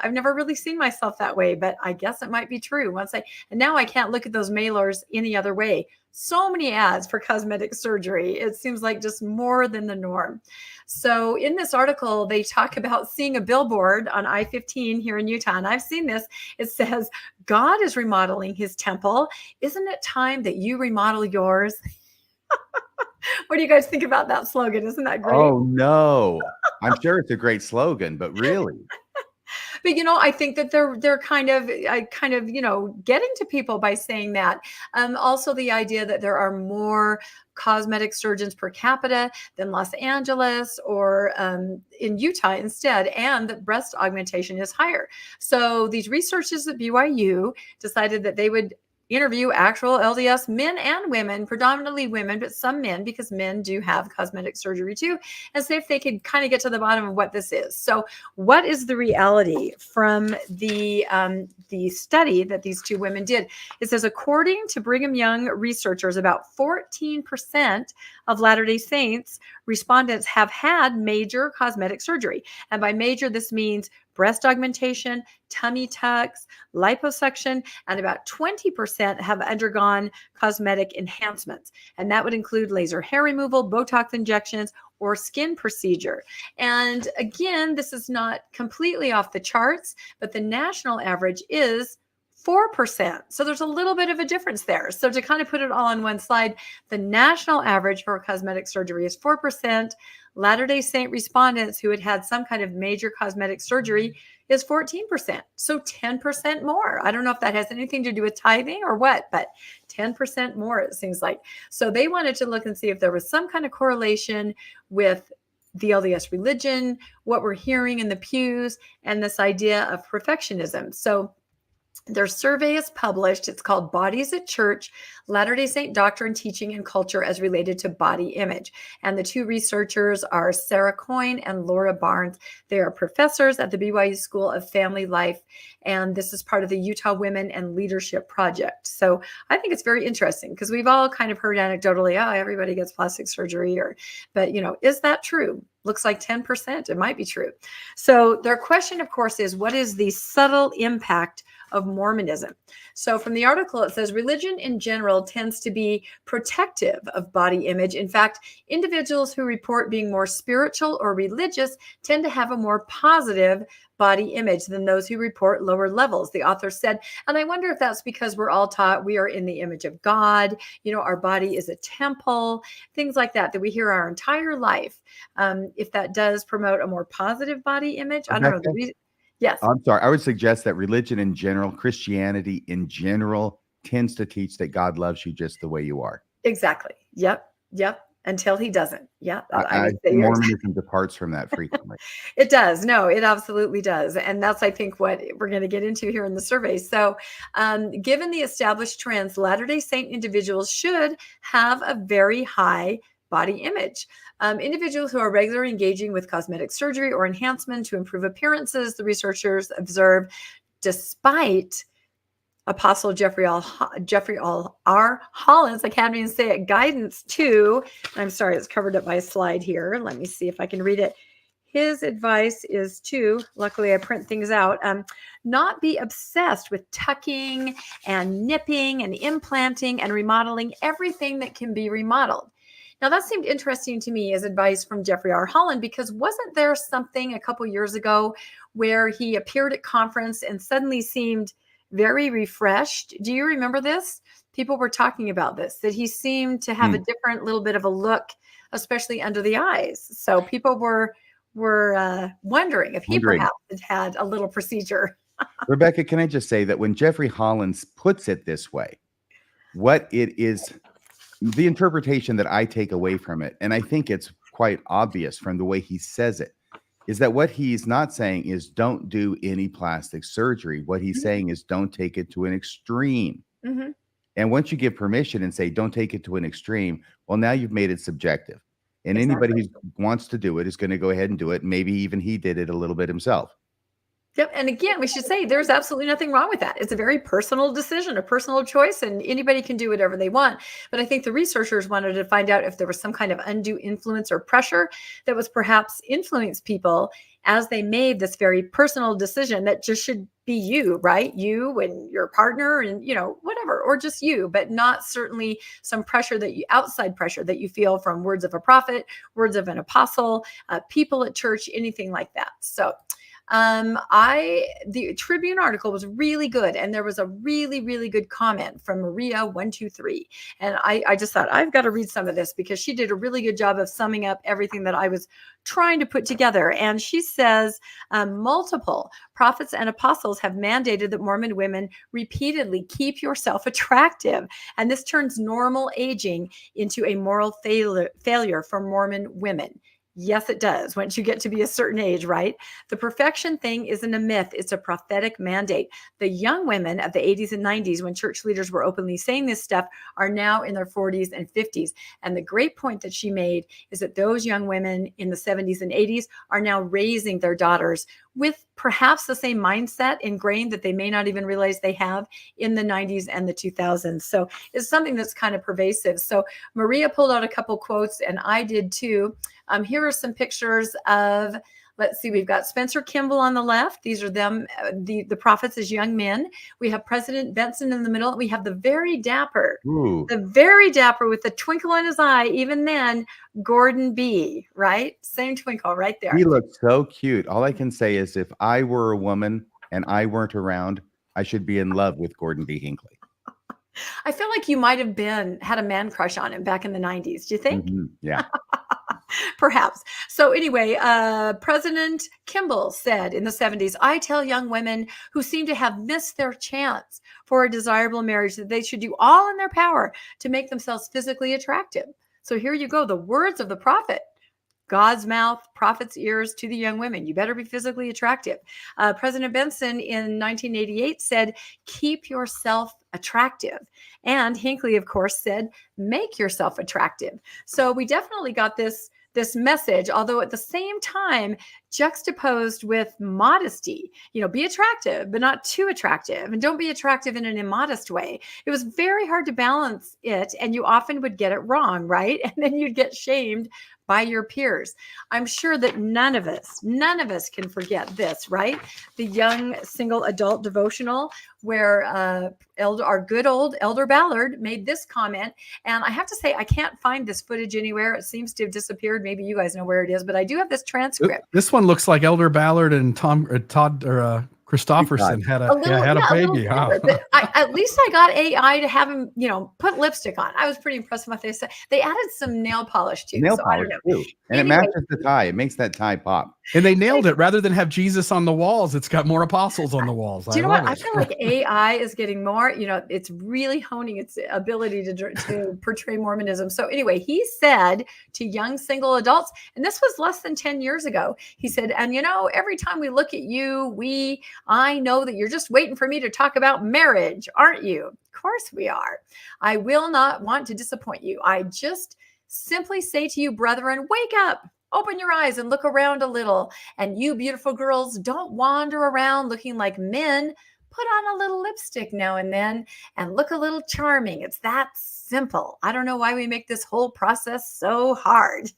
C: I've never really seen myself that way, but I guess it might be true. And now I can't look at those mailers any other way. So many ads for cosmetic surgery. It seems like just more than the norm. So in this article, they talk about seeing a billboard on I-15 here in Utah. And I've seen this. It says, "God is remodeling his temple. Isn't it time that you remodel yours?" What do you guys think about that slogan? Isn't that great?
B: Oh, no. I'm sure it's a great slogan, but really?
C: But I think that they're kind of getting to people by saying that. Also, the idea that there are more cosmetic surgeons per capita than Los Angeles or in Utah instead, and that breast augmentation is higher. So these researchers at BYU decided that they would interview actual LDS men and women, predominantly women, but some men, because men do have cosmetic surgery too, and see if they could kind of get to the bottom of what this is. So what is the reality from the study that these two women did? It says, according to Brigham Young researchers, about 14% of Latter-day Saints respondents have had major cosmetic surgery. And by major, this means breast augmentation, tummy tucks, liposuction, and about 20% have undergone cosmetic enhancements. And that would include laser hair removal, Botox injections, or skin procedure. And again, this is not completely off the charts, but the national average is 4%. So there's a little bit of a difference there. So to kind of put it all on one slide, the national average for cosmetic surgery is 4%. Latter-day Saint respondents who had some kind of major cosmetic surgery is 14%. So 10% more. I don't know if that has anything to do with tithing or what, but 10% more, it seems like. So they wanted to look and see if there was some kind of correlation with the LDS religion, what we're hearing in the pews, and this idea of perfectionism. So their survey is published. It's called Bodies at Church, Latter-day Saint Doctrine, Teaching, and Culture as Related to Body Image. And the two researchers are Sarah Coyne and Laura Barnes. They are professors at the BYU School of Family Life. And this is part of the Utah Women and Leadership Project. So I think it's very interesting because we've all kind of heard anecdotally, everybody gets plastic surgery, but is that true? Looks like 10%. It might be true. So their question, of course, is what is the subtle impact of Mormonism? So from the article, it says religion in general tends to be protective of body image. In fact, individuals who report being more spiritual or religious tend to have a more positive body image than those who report lower levels, the author said. And I wonder if that's because we're all taught we are in the image of God. Our body is a temple, things like that we hear our entire life. If that does promote a more positive body image, I don't know. Yes.
B: I'm sorry. I would suggest that religion in general, Christianity in general, tends to teach that God loves you just the way you are.
C: Exactly. Yep. Until he doesn't. Yeah.
B: I think Mormonism departs from that frequently.
C: It does. No, it absolutely does. And that's, I think, what we're going to get into here in the survey. So given the established trends, Latter-day Saint individuals should have a very high body image. Individuals who are regularly engaging with cosmetic surgery or enhancement to improve appearances, the researchers observe, despite Apostle Jeffrey R. Hollins, I can't even say it, guidance to, I'm sorry, it's covered up by a slide here. Let me see if I can read it. His advice is to, luckily I print things out, not be obsessed with tucking and nipping and implanting and remodeling everything that can be remodeled. Now that seemed interesting to me as advice from Jeffrey R. Holland, because wasn't there something a couple years ago where he appeared at conference and suddenly seemed very refreshed? Do you remember this? People were talking about this, that he seemed to have a different little bit of a look, especially under the eyes. So people were wondering if he perhaps had a little procedure.
B: Rebecca, can I just say that when Jeffrey Hollins puts it this way, what it is, the interpretation that I take away from it, and I think it's quite obvious from the way he says it, is that what he's not saying is don't do any plastic surgery. What he's saying is don't take it to an extreme. And once you give permission and say don't take it to an extreme, well, now you've made it subjective. And anybody who wants to do it is going to go ahead and do it. Maybe even he did it a little bit himself.
C: Yep. And again, we should say there's absolutely nothing wrong with that. It's a very personal decision, a personal choice, and anybody can do whatever they want. But I think the researchers wanted to find out if there was some kind of undue influence or pressure that was perhaps influenced people as they made this very personal decision that just should be you, right? You and your partner and, you know, whatever, or just you, but not certainly some pressure that you, outside pressure that you feel from words of a prophet, words of an apostle, people at church, anything like that. So the Tribune article was really good. And there was a really, really good comment from Maria123. And I just thought, I've got to read some of this because she did a really good job of summing up everything that I was trying to put together. And she says, multiple prophets and apostles have mandated that Mormon women repeatedly keep yourself attractive. And this turns normal aging into a moral failure for Mormon women. Yes, it does. Once you get to be a certain age, right? The perfection thing isn't a myth. It's a prophetic mandate. The young women of the 80s and 90s, when church leaders were openly saying this stuff, are now in their 40s and 50s. And the great point that she made is that those young women in the 70s and 80s are now raising their daughters with perhaps the same mindset ingrained that they may not even realize they have in the 90s and the 2000s. So it's something that's kind of pervasive. So Maria pulled out a couple quotes, and I did too. Here are some pictures of, let's see, we've got Spencer Kimball on the left. These are them, the prophets as young men. We have President Benson in the middle. We have the very dapper with the twinkle in his eye, even then, Gordon B., right? Same twinkle right there.
B: He looks so cute. All I can say is if I were a woman and I weren't around, I should be in love with Gordon B. Hinckley.
C: I feel like you might have had a man crush on him back in the 90s. Do you think?
B: Yeah.
C: Perhaps. So anyway, President Kimball said in the 70s, I tell young women who seem to have missed their chance for a desirable marriage that they should do all in their power to make themselves physically attractive. So here you go. The words of the prophet, God's mouth, prophet's ears to the young women. You better be physically attractive. President Benson in 1988 said, keep yourself attractive. And Hinckley, of course, said, make yourself attractive. So we definitely got this message, although at the same time juxtaposed with modesty. You know, be attractive, but not too attractive. And don't be attractive in an immodest way. It was very hard to balance it, and you often would get it wrong, right? And then you'd get shamed by your peers. I'm sure that none of us can forget this, right? The young single adult devotional where our good old Elder Ballard made this comment. And I have to say, I can't find this footage anywhere. It seems to have disappeared. Maybe you guys know where it is, but I do have this transcript.
D: This one looks like Elder Ballard and Todd Christofferson had a baby. Huh?
C: At least I got AI to have him, put lipstick on. I was pretty impressed with what they said. They added some nail polish too.
B: Nail polish too. And anyway, it matches the tie. It makes that tie pop.
D: And they nailed it. Rather than have Jesus on the walls, it's got more apostles on the walls.
C: Do you know what? I feel like AI is getting more, it's really honing its ability to portray Mormonism. So anyway, he said to young single adults, and this was less than 10 years ago, he said, and every time we look at you, I know that you're just waiting for me to talk about marriage, aren't you? Of course we are. I will not want to disappoint you. I just simply say to you, brethren, wake up, open your eyes and look around a little. And you beautiful girls, don't wander around looking like men, put on a little lipstick now and then and look a little charming. It's that simple. I don't know why we make this whole process so hard.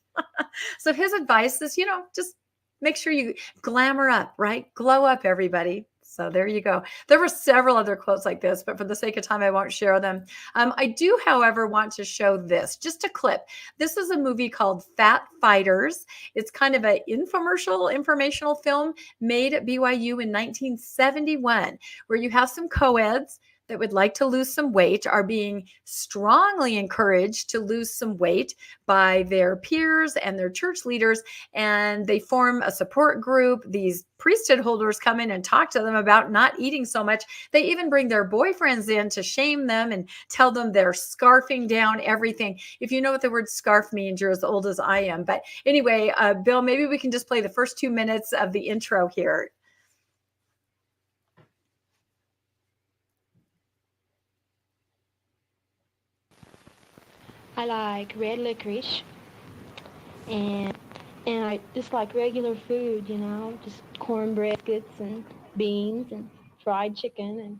C: So his advice is, just make sure you glamour up, right? Glow up, everybody. So there you go. There were several other quotes like this, but for the sake of time, I won't share them. I do, however, want to show this, just a clip. This is a movie called Fat Fighters. It's kind of an informational film made at BYU in 1971, where you have some co-eds that would like to lose some weight are being strongly encouraged to lose some weight by their peers and their church leaders. And they form a support group. These priesthood holders come in and talk to them about not eating so much. They even bring their boyfriends in to shame them and tell them they're scarfing down everything. If you know what the word scarf means, you're as old as I am. But anyway, Bill, maybe we can just play the first 2 minutes of the intro here.
H: I like red licorice, and I just like regular food, just cornbread, biscuits, and beans, and fried chicken,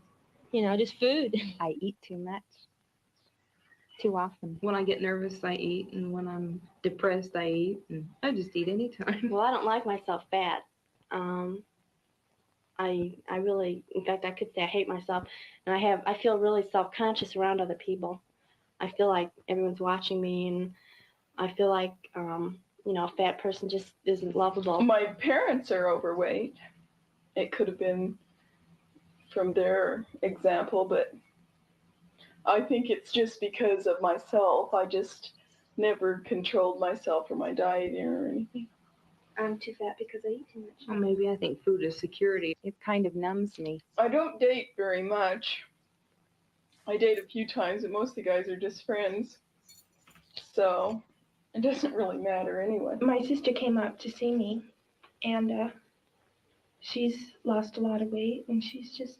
H: and, just food.
I: I eat too much, too often.
J: When I get nervous, I eat, and when I'm depressed, I eat, and I just eat anytime.
H: Well, I don't like myself fat. I really, in fact, I could say I hate myself, and I feel really self-conscious around other people. I feel like everyone's watching me, and I feel like, a fat person just isn't lovable.
K: My parents are overweight. It could have been from their example, but I think it's just because of myself. I just never controlled myself or my dieting or anything.
H: I'm too fat because I eat too much.
J: Well, maybe I think food is security.
I: It kind of numbs me.
K: I don't date very much. I date a few times, and most of the guys are just friends. So it doesn't really matter anyway.
H: My sister came up to see me, and she's lost a lot of weight, and she's just,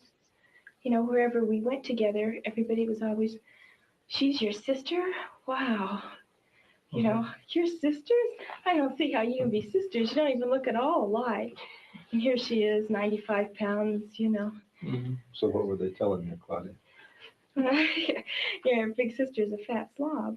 H: wherever we went together, everybody was always, she's your sister? Wow. Your sisters? I don't see how you can be sisters. You don't even look at all alike. And here she is, 95 pounds,
L: Mm-hmm. So what were they telling you, Claudia?
H: Your big sister's a fat slob.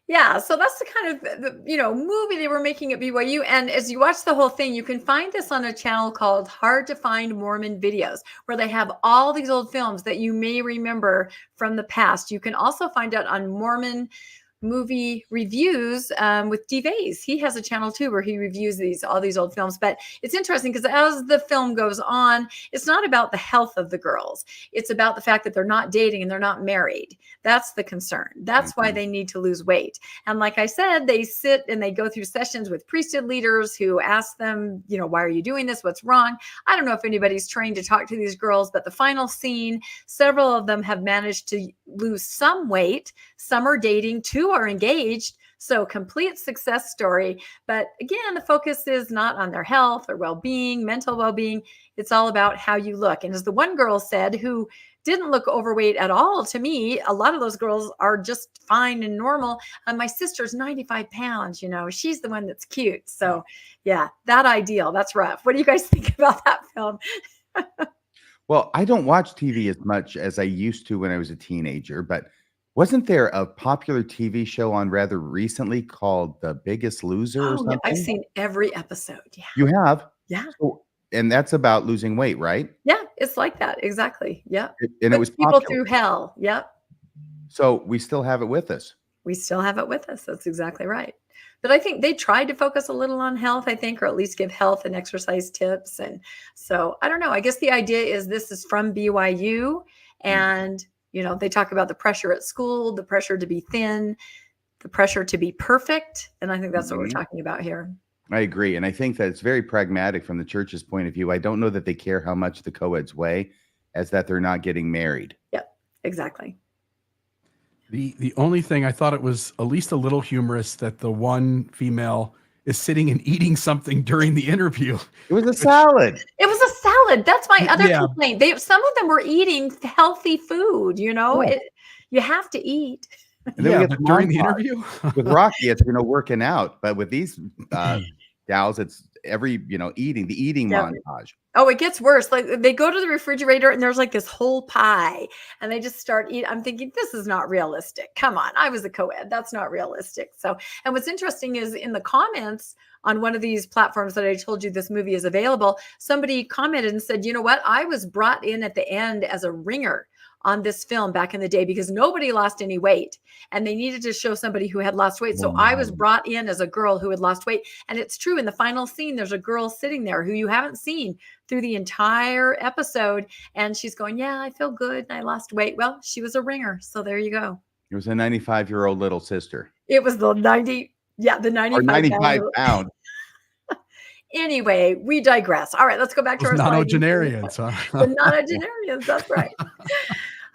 C: Yeah, so that's the kind of movie they were making at BYU. And as you watch the whole thing, you can find this on a channel called Hard to Find Mormon Videos, where they have all these old films that you may remember from the past. You can also find out on Mormon movie reviews with Dave A's. He has a channel too where he reviews all these old films. But it's interesting because as the film goes on, it's not about the health of the girls. It's about the fact that they're not dating and they're not married. That's the concern. That's why they need to lose weight. And like I said, they sit and they go through sessions with priesthood leaders who ask them, why are you doing this? What's wrong? I don't know if anybody's trained to talk to these girls, but the final scene, several of them have managed to lose some weight. Some are dating, 2 are engaged. So complete success story. But again, the focus is not on their health or well-being, mental well-being. It's all about how you look. And as the one girl said, who didn't look overweight at all to me, a lot of those girls are just fine and normal. My sister's 95 pounds, she's the one that's cute. So yeah, that ideal, that's rough. What do you guys think about that film?
B: Well, I don't watch TV as much as I used to when I was a teenager, but wasn't there a popular TV show on rather recently called The Biggest Loser or something?
C: I've seen every episode. Yeah.
B: You have?
C: Yeah.
B: So, and that's about losing weight, right?
C: Yeah, it's like that. Exactly. Yeah.
B: And it was
C: people
B: popular.
C: through hell. Yep.
B: So we still have it with us.
C: We still have it with us. That's exactly right. But I think they tried to focus a little on health, I think, or at least give health and exercise tips. And so I don't know. I guess the idea is this is from BYU, and they talk about the pressure at school, the pressure to be thin, the pressure to be perfect. And I think that's what we're talking about here.
B: I agree. And I think that it's very pragmatic from the church's point of view. I don't know that they care how much the co-eds weigh, as that they're not getting married.
C: Yep, exactly.
D: The only thing I thought it was at least a little humorous that the one female is sitting and eating something during the interview.
B: It was a salad.
C: It was a salad. That's my other complaint. Some of them were eating healthy food, you know. You have to eat.
B: And then we get
D: during the interview
B: with Rocky, it's working out, but with these gals, it's every the eating montage.
C: Oh, it gets worse. Like they go to the refrigerator and there's like this whole pie, and they just start eating. I'm thinking, this is not realistic. Come on, I was a co-ed. That's not realistic. So, and what's interesting is in the comments on one of these platforms that I told you this movie is available, somebody commented and said, you know what? I was brought in at the end as a ringer on this film back in the day because nobody lost any weight and they needed to show somebody who had lost weight. So I was brought in as a girl who had lost weight. And it's true, in the final scene, there's a girl sitting there who you haven't seen through the entire episode. And she's going, yeah, I feel good. And I lost weight. Well, she was a ringer. So there you go.
B: It was a 95-year-old little sister.
C: It was the 95
B: pound.
C: Anyway, we digress. All right, let's go back to our
D: nonagenarians.
C: The nonagenarians, that's right.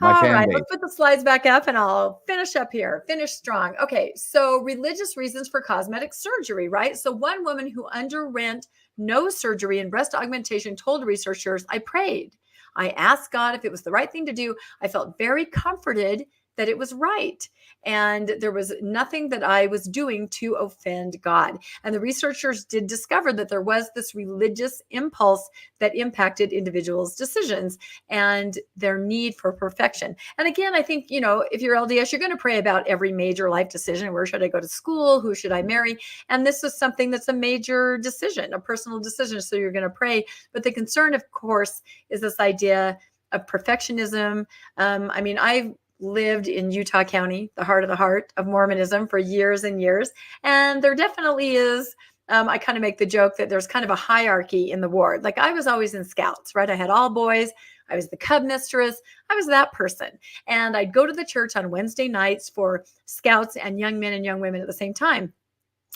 C: All right, let's put the slides back up and I'll finish up here. Finish strong. Okay, so religious reasons for cosmetic surgery, right? So one woman who underwent nose surgery and breast augmentation told researchers, I prayed. I asked God if it was the right thing to do. I felt very comforted that it was right. And there was nothing that I was doing to offend God. And the researchers did discover that there was this religious impulse that impacted individuals' decisions and their need for perfection. And again, I think, if you're LDS, you're going to pray about every major life decision. Where should I go to school? Who should I marry? And this is something that's a major decision, a personal decision. So you're going to pray. But the concern, of course, is this idea of perfectionism. I've lived in Utah County, the heart of Mormonism, for years and years. And there definitely is, I kind of make the joke that there's kind of a hierarchy in the ward. Like I was always in Scouts, right? I had all boys. I was the Cub mistress. I was that person. And I'd go to the church on Wednesday nights for Scouts and young men and young women at the same time.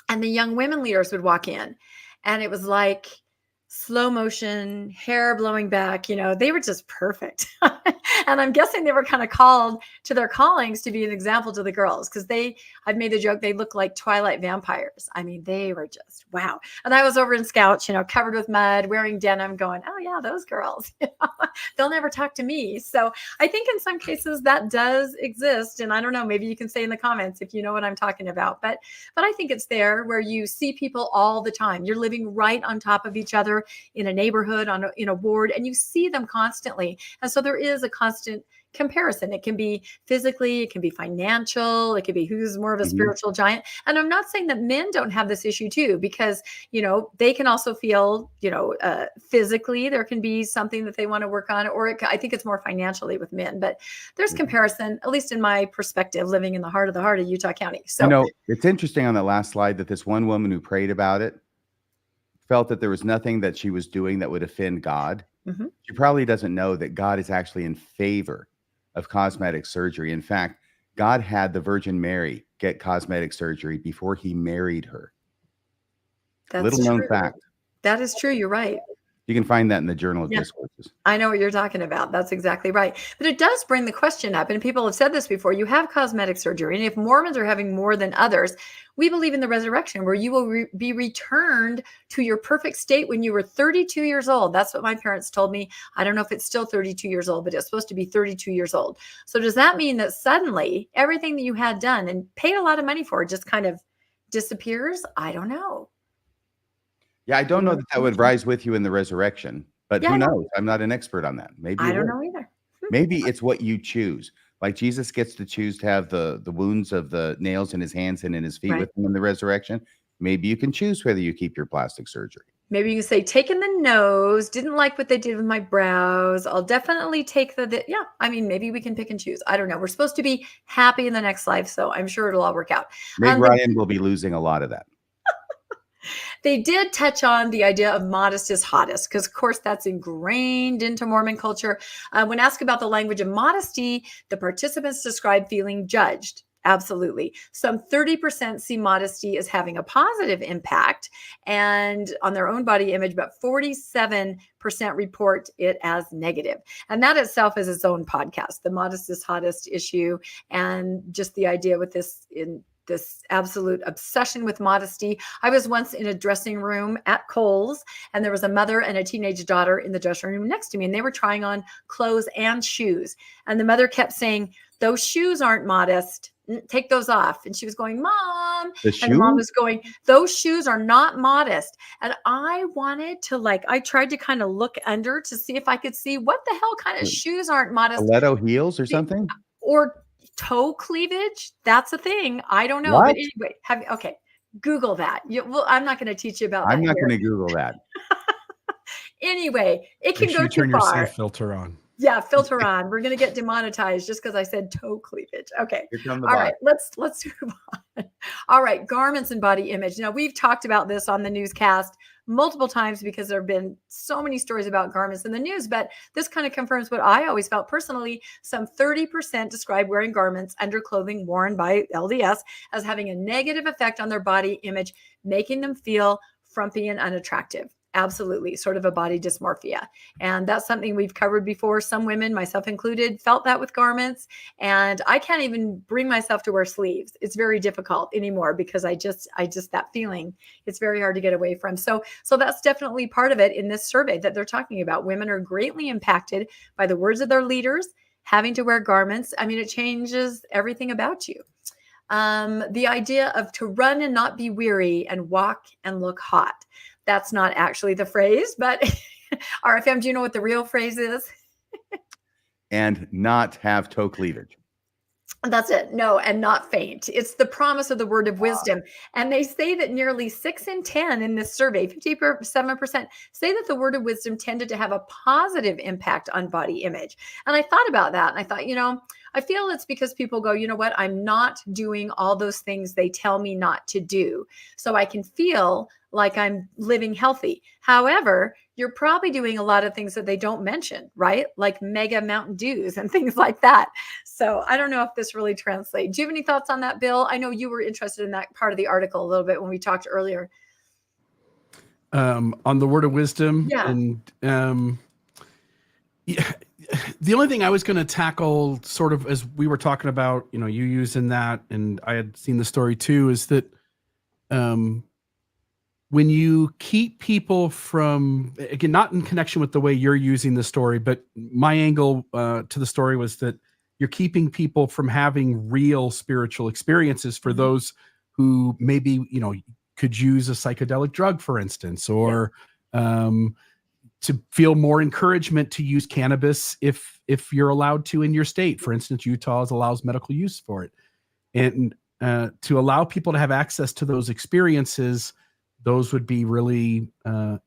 C: And the young women leaders would walk in and it was like slow motion, hair blowing back, they were just perfect. And I'm guessing they were kind of called to their callings to be an example to the girls because I've made the joke, they look like Twilight vampires. They were just, wow. And I was over in Scouts, covered with mud, wearing denim, going, oh yeah, those girls, they'll never talk to me. So I think in some cases that does exist. And I don't know, maybe you can say in the comments if you know what I'm talking about, but I think it's there where you see people all the time. You're living right on top of each other in a neighborhood, in a ward, and you see them constantly. And so there is a constant comparison. It can be physically, it can be financial, it can be who's more of a spiritual giant. And I'm not saying that men don't have this issue too, because, they can also feel, physically, there can be something that they want to work on, or I think it's more financially with men, but there's comparison, at least in my perspective, living in the heart of Utah County. So,
B: it's interesting on that last slide that this one woman who prayed about it felt that there was nothing that she was doing that would offend God. She probably doesn't know that God is actually in favor of cosmetic surgery. In fact, God had the Virgin Mary get cosmetic surgery before he married her.
C: That's
B: little known fact.
C: That is true. You're right.
B: You can find that in the Journal of Discourses.
C: I know what you're talking about. That's exactly right. But it does bring the question up, and people have said this before, you have cosmetic surgery. And if Mormons are having more than others, we believe in the resurrection where you will be returned to your perfect state when you were 32 years old. That's what my parents told me. I don't know if it's still 32 years old, but it's supposed to be 32 years old. So does that mean that suddenly everything that you had done and paid a lot of money for just kind of disappears? I don't know.
B: Yeah, I don't know that would rise with you in the resurrection, but who knows? I'm not an expert on that. Maybe
C: I don't know either.
B: Maybe it's what you choose. Like Jesus gets to choose to have the wounds of the nails in his hands and in his feet with him in the resurrection. Maybe you can choose whether you keep your plastic surgery.
C: Maybe you can say, taking the nose, didn't like what they did with my brows. I'll definitely take maybe we can pick and choose. I don't know. We're supposed to be happy in the next life, so I'm sure it'll all work out.
B: Meg Ryan will be losing a lot of that.
C: They did touch on the idea of modest is hottest, because, of course, that's ingrained into Mormon culture. When asked about the language of modesty, the participants described feeling judged Absolutely. Some 30% see modesty as having a positive impact and on their own body image, but 47% report it as negative. And that itself is its own podcast, the modest is hottest issue. And just the idea with this absolute obsession with modesty. I was once in a dressing room at Kohl's, and there was a mother and a teenage daughter in the dressing room next to me, and they were trying on clothes and shoes. And the mother kept saying, "Those shoes aren't modest. Take those off." And she was going, "Mom." And the mom was going, "Those shoes are not modest." And I wanted to I tried to kind of look under to see if I could see what the hell kind of shoes aren't modest.
B: Stiletto heels or something?
C: Or toe cleavage. That's a thing. I don't know.
B: What?
C: But anyway, okay. Google that. I'm not going to teach you about that.
B: I'm not going to Google that.
C: Anyway, it can
D: Make
C: go
D: sure you
C: too
D: turn your
C: far.
D: safe filter on.
C: Yeah, filter on. We're going to get demonetized just because I said toe cleavage. Okay. All right, let's move on. All right, garments and body image. Now, we've talked about this on the newscast multiple times because there have been so many stories about garments in the news, but this kind of confirms what I always felt personally. Some 30% describe wearing garments, underclothing worn by LDS, as having a negative effect on their body image, making them feel frumpy and unattractive. Absolutely. Sort of a body dysmorphia. And that's something we've covered before. Some women, myself included, felt that with garments. And I can't even bring myself to wear sleeves. It's very difficult anymore because I just that feeling, it's very hard to get away from. So that's definitely part of it in this survey that they're talking about. Women are greatly impacted by the words of their leaders, having to wear garments. I mean, it changes everything about you. The idea of to run and not be weary and walk and look hot. That's not actually the phrase, but RFM, do you know what the real phrase is?
B: And not have toe cleavage.
C: That's it. No, and not faint. It's the promise of the word of wisdom. And they say that nearly 6 in 10 in this survey, 57%, say that the word of wisdom tended to have a positive impact on body image. And I thought about that. And I thought, I feel it's because people go, you know what? I'm not doing all those things they tell me not to do. So I can feel like I'm living healthy. However, you're probably doing a lot of things that they don't mention, right? Like mega Mountain Dews and things like that. So I don't know if this really translates. Do you have any thoughts on that, Bill? I know you were interested in that part of the article a little bit when we talked earlier.
D: On the word of wisdom.
C: Yeah.
D: And the only thing I was going to tackle sort of as we were talking about, you using that, and I had seen the story too, is that when you keep people from, again, not in connection with the way you're using the story, but my angle to the story was that you're keeping people from having real spiritual experiences for those who maybe, could use a psychedelic drug, for instance, or to feel more encouragement to use cannabis if you're allowed to in your state. For instance, Utah allows medical use for it. And to allow people to have access to those experiences, those would be really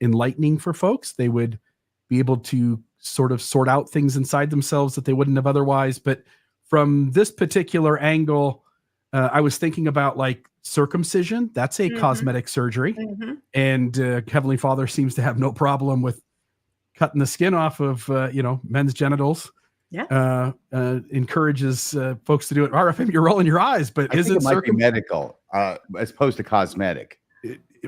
D: enlightening for folks. They would be able to sort of sort out things inside themselves that they wouldn't have otherwise. But from this particular angle, I was thinking about like circumcision. That's a cosmetic surgery. And Heavenly Father seems to have no problem with cutting the skin off of, men's genitals. Yeah. Encourages folks to do it. RFM, you're rolling your eyes, but
B: I think it might be medical as opposed to cosmetic.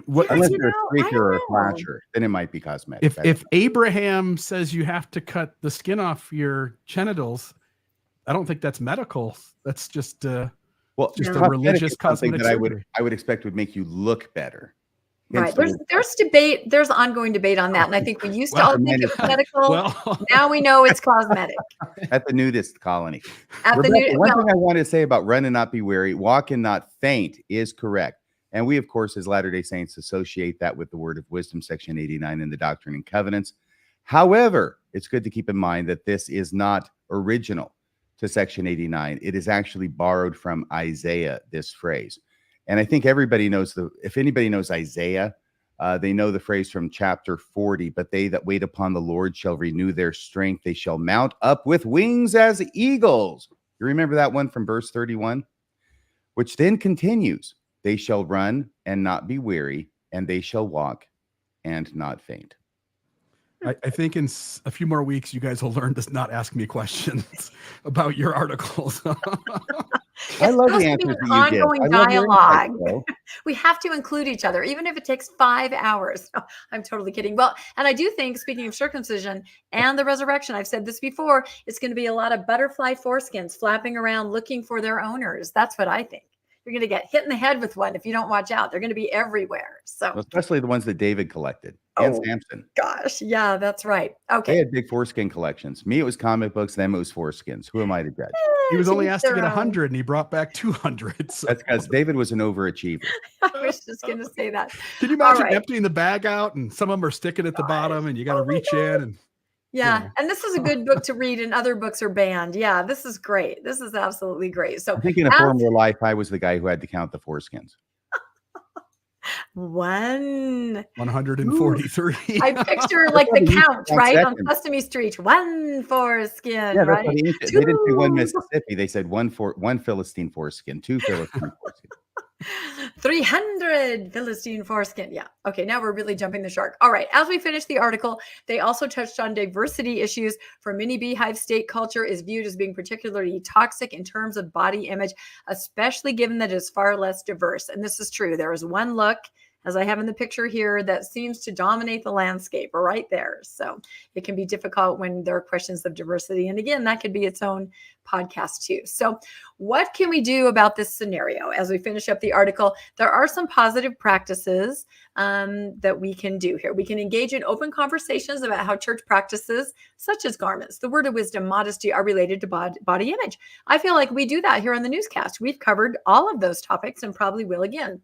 B: Unless you're a streaker or a flasher, then it might be cosmetic.
D: If Abraham says you have to cut the skin off your genitals, I don't think that's medical. That's just a religious cosmetic
B: that
D: surgery.
B: I would expect would make you look better.
C: Right. There's debate. There's ongoing debate on that. And I think we used to all think it was medical. Now we know it's cosmetic.
B: At the nudist colony. One thing I want to say about run and not be weary, walk and not faint is correct. And we, of course, as Latter-day Saints, associate that with the word of wisdom, section 89 in the Doctrine and Covenants. However, it's good to keep in mind that this is not original to section 89. It is actually borrowed from Isaiah, this phrase. And I think everybody knows if anybody knows Isaiah, they know the phrase from chapter 40, but they that wait upon the Lord shall renew their strength. They shall mount up with wings as eagles. You remember that one from verse 31, which then continues. They shall run and not be weary, and they shall walk and not faint.
D: I think in a few more weeks, you guys will learn to not ask me questions about your articles.
B: I
C: It's
B: love
C: supposed
B: the
C: to be
B: answers
C: an
B: that you give.
C: ongoing
B: I love your
C: dialogue.
B: insights, though.
C: We have to include each other, even if it takes 5 hours. No, I'm totally kidding. Well, and I do think, speaking of circumcision and the resurrection, I've said this before, it's going to be a lot of butterfly foreskins flapping around looking for their owners. That's what I think. You're going to get hit in the head with one if you don't watch out. They're going to be everywhere. So,
B: Especially the ones that David collected and
C: oh
B: Samson.
C: gosh, yeah, that's right.
B: They
C: Okay.
B: had big foreskin collections. Me, it was comic books. Them, it was foreskins. Who am I to judge?
D: He was only
C: to each
D: asked to
C: their
D: get
C: own.
D: 100 and he brought back 200. So.
B: That's because David was an overachiever.
C: I was just going to say that.
D: Can you
C: All
D: imagine
C: right.
D: emptying the bag out and some of them are sticking at the bottom and you got to reach in and
C: Yeah.
D: Yeah.
C: And this is a good book to read, and other books are banned. Yeah, this is great. This is absolutely great. So
B: I think in a
C: as-
B: former life, I was the guy who had to count the foreskins.
D: 143.
C: I picture like the
B: That's
C: count,
B: one
C: right? On
B: second.
C: Sesame Street. 1 foreskin,
B: Yeah, that's
C: right?
B: what they didn't say one
C: 2.
B: Mississippi. They said one Philistine foreskin, 2 Philistine foreskin.
C: 300 Philistine foreskin. Yeah. Okay. Now we're really jumping the shark. All right. As we finish the article, they also touched on diversity issues. For many beehive state, culture is viewed as being particularly toxic in terms of body image, especially given that it is far less diverse. And this is true. There is one look, as I have in the picture here, that seems to dominate the landscape right there. So it can be difficult when there are questions of diversity. And again, that could be its own podcast too. So what can we do about this scenario? As we finish up the article, there are some positive practices that we can do here. We can engage in open conversations about how church practices, such as garments, the word of wisdom, modesty, are related to body image. I feel like we do that here on the newscast. We've covered all of those topics and probably will again.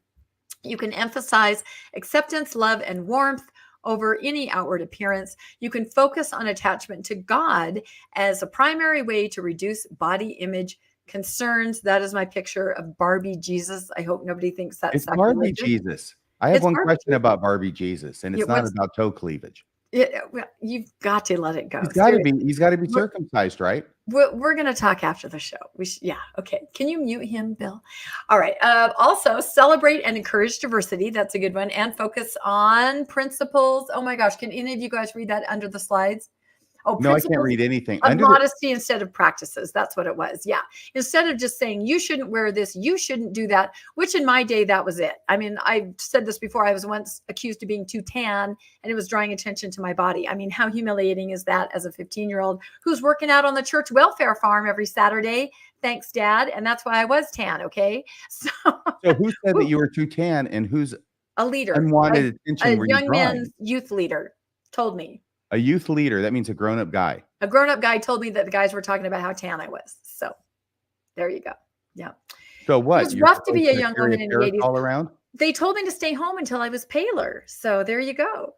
C: You can emphasize acceptance, love, and warmth over any outward appearance. You can focus on attachment to God as a primary way to reduce body image concerns. That is my picture of Barbie Jesus. I hope nobody thinks that's
B: It's Barbie
C: sacrilegious.
B: Jesus. I have
C: It's
B: one
C: Barbie
B: question about Barbie Jesus, and it's
C: Yeah,
B: not
C: what's-
B: about toe cleavage.
C: Well, you've got to let it go.
B: He's got to
C: Seriously.
B: be
C: We're-
B: circumcised, right?
C: We're going to talk after the show. Yeah. Okay. Can you mute him, Bill? All right. Also, celebrate and encourage diversity. That's a good one. And focus on principles. Oh my gosh. Can any of you guys read that under the slides? Oh,
B: No, I can't
C: principles
B: read anything.
C: of
B: Under the,
C: modesty instead of practices. That's what it was. Yeah. Instead of just saying, you shouldn't wear this, you shouldn't do that, which in my day, that was it. I mean, I've said this before. I was once accused of being too tan and it was drawing attention to my body. I mean, how humiliating is that as a 15-year-old who's working out on the church welfare farm every Saturday? Thanks, Dad. And that's why I was tan. Okay. So
B: who said that you were too tan, and who's
C: a leader,
B: unwanted
C: a
B: attention were you
C: young
B: drawing?
C: men's youth leader told me.
B: A youth leader, that means a grown-up guy.
C: A grown-up guy told me that the guys were talking about how tan I was. So there you go. Yeah.
B: So what?
C: It was
B: You're
C: rough to be
B: supposed
C: a young
B: carry
C: woman in the
B: carrot
C: 80s.
B: all around?
C: They told me to stay home until I was paler. So there you go.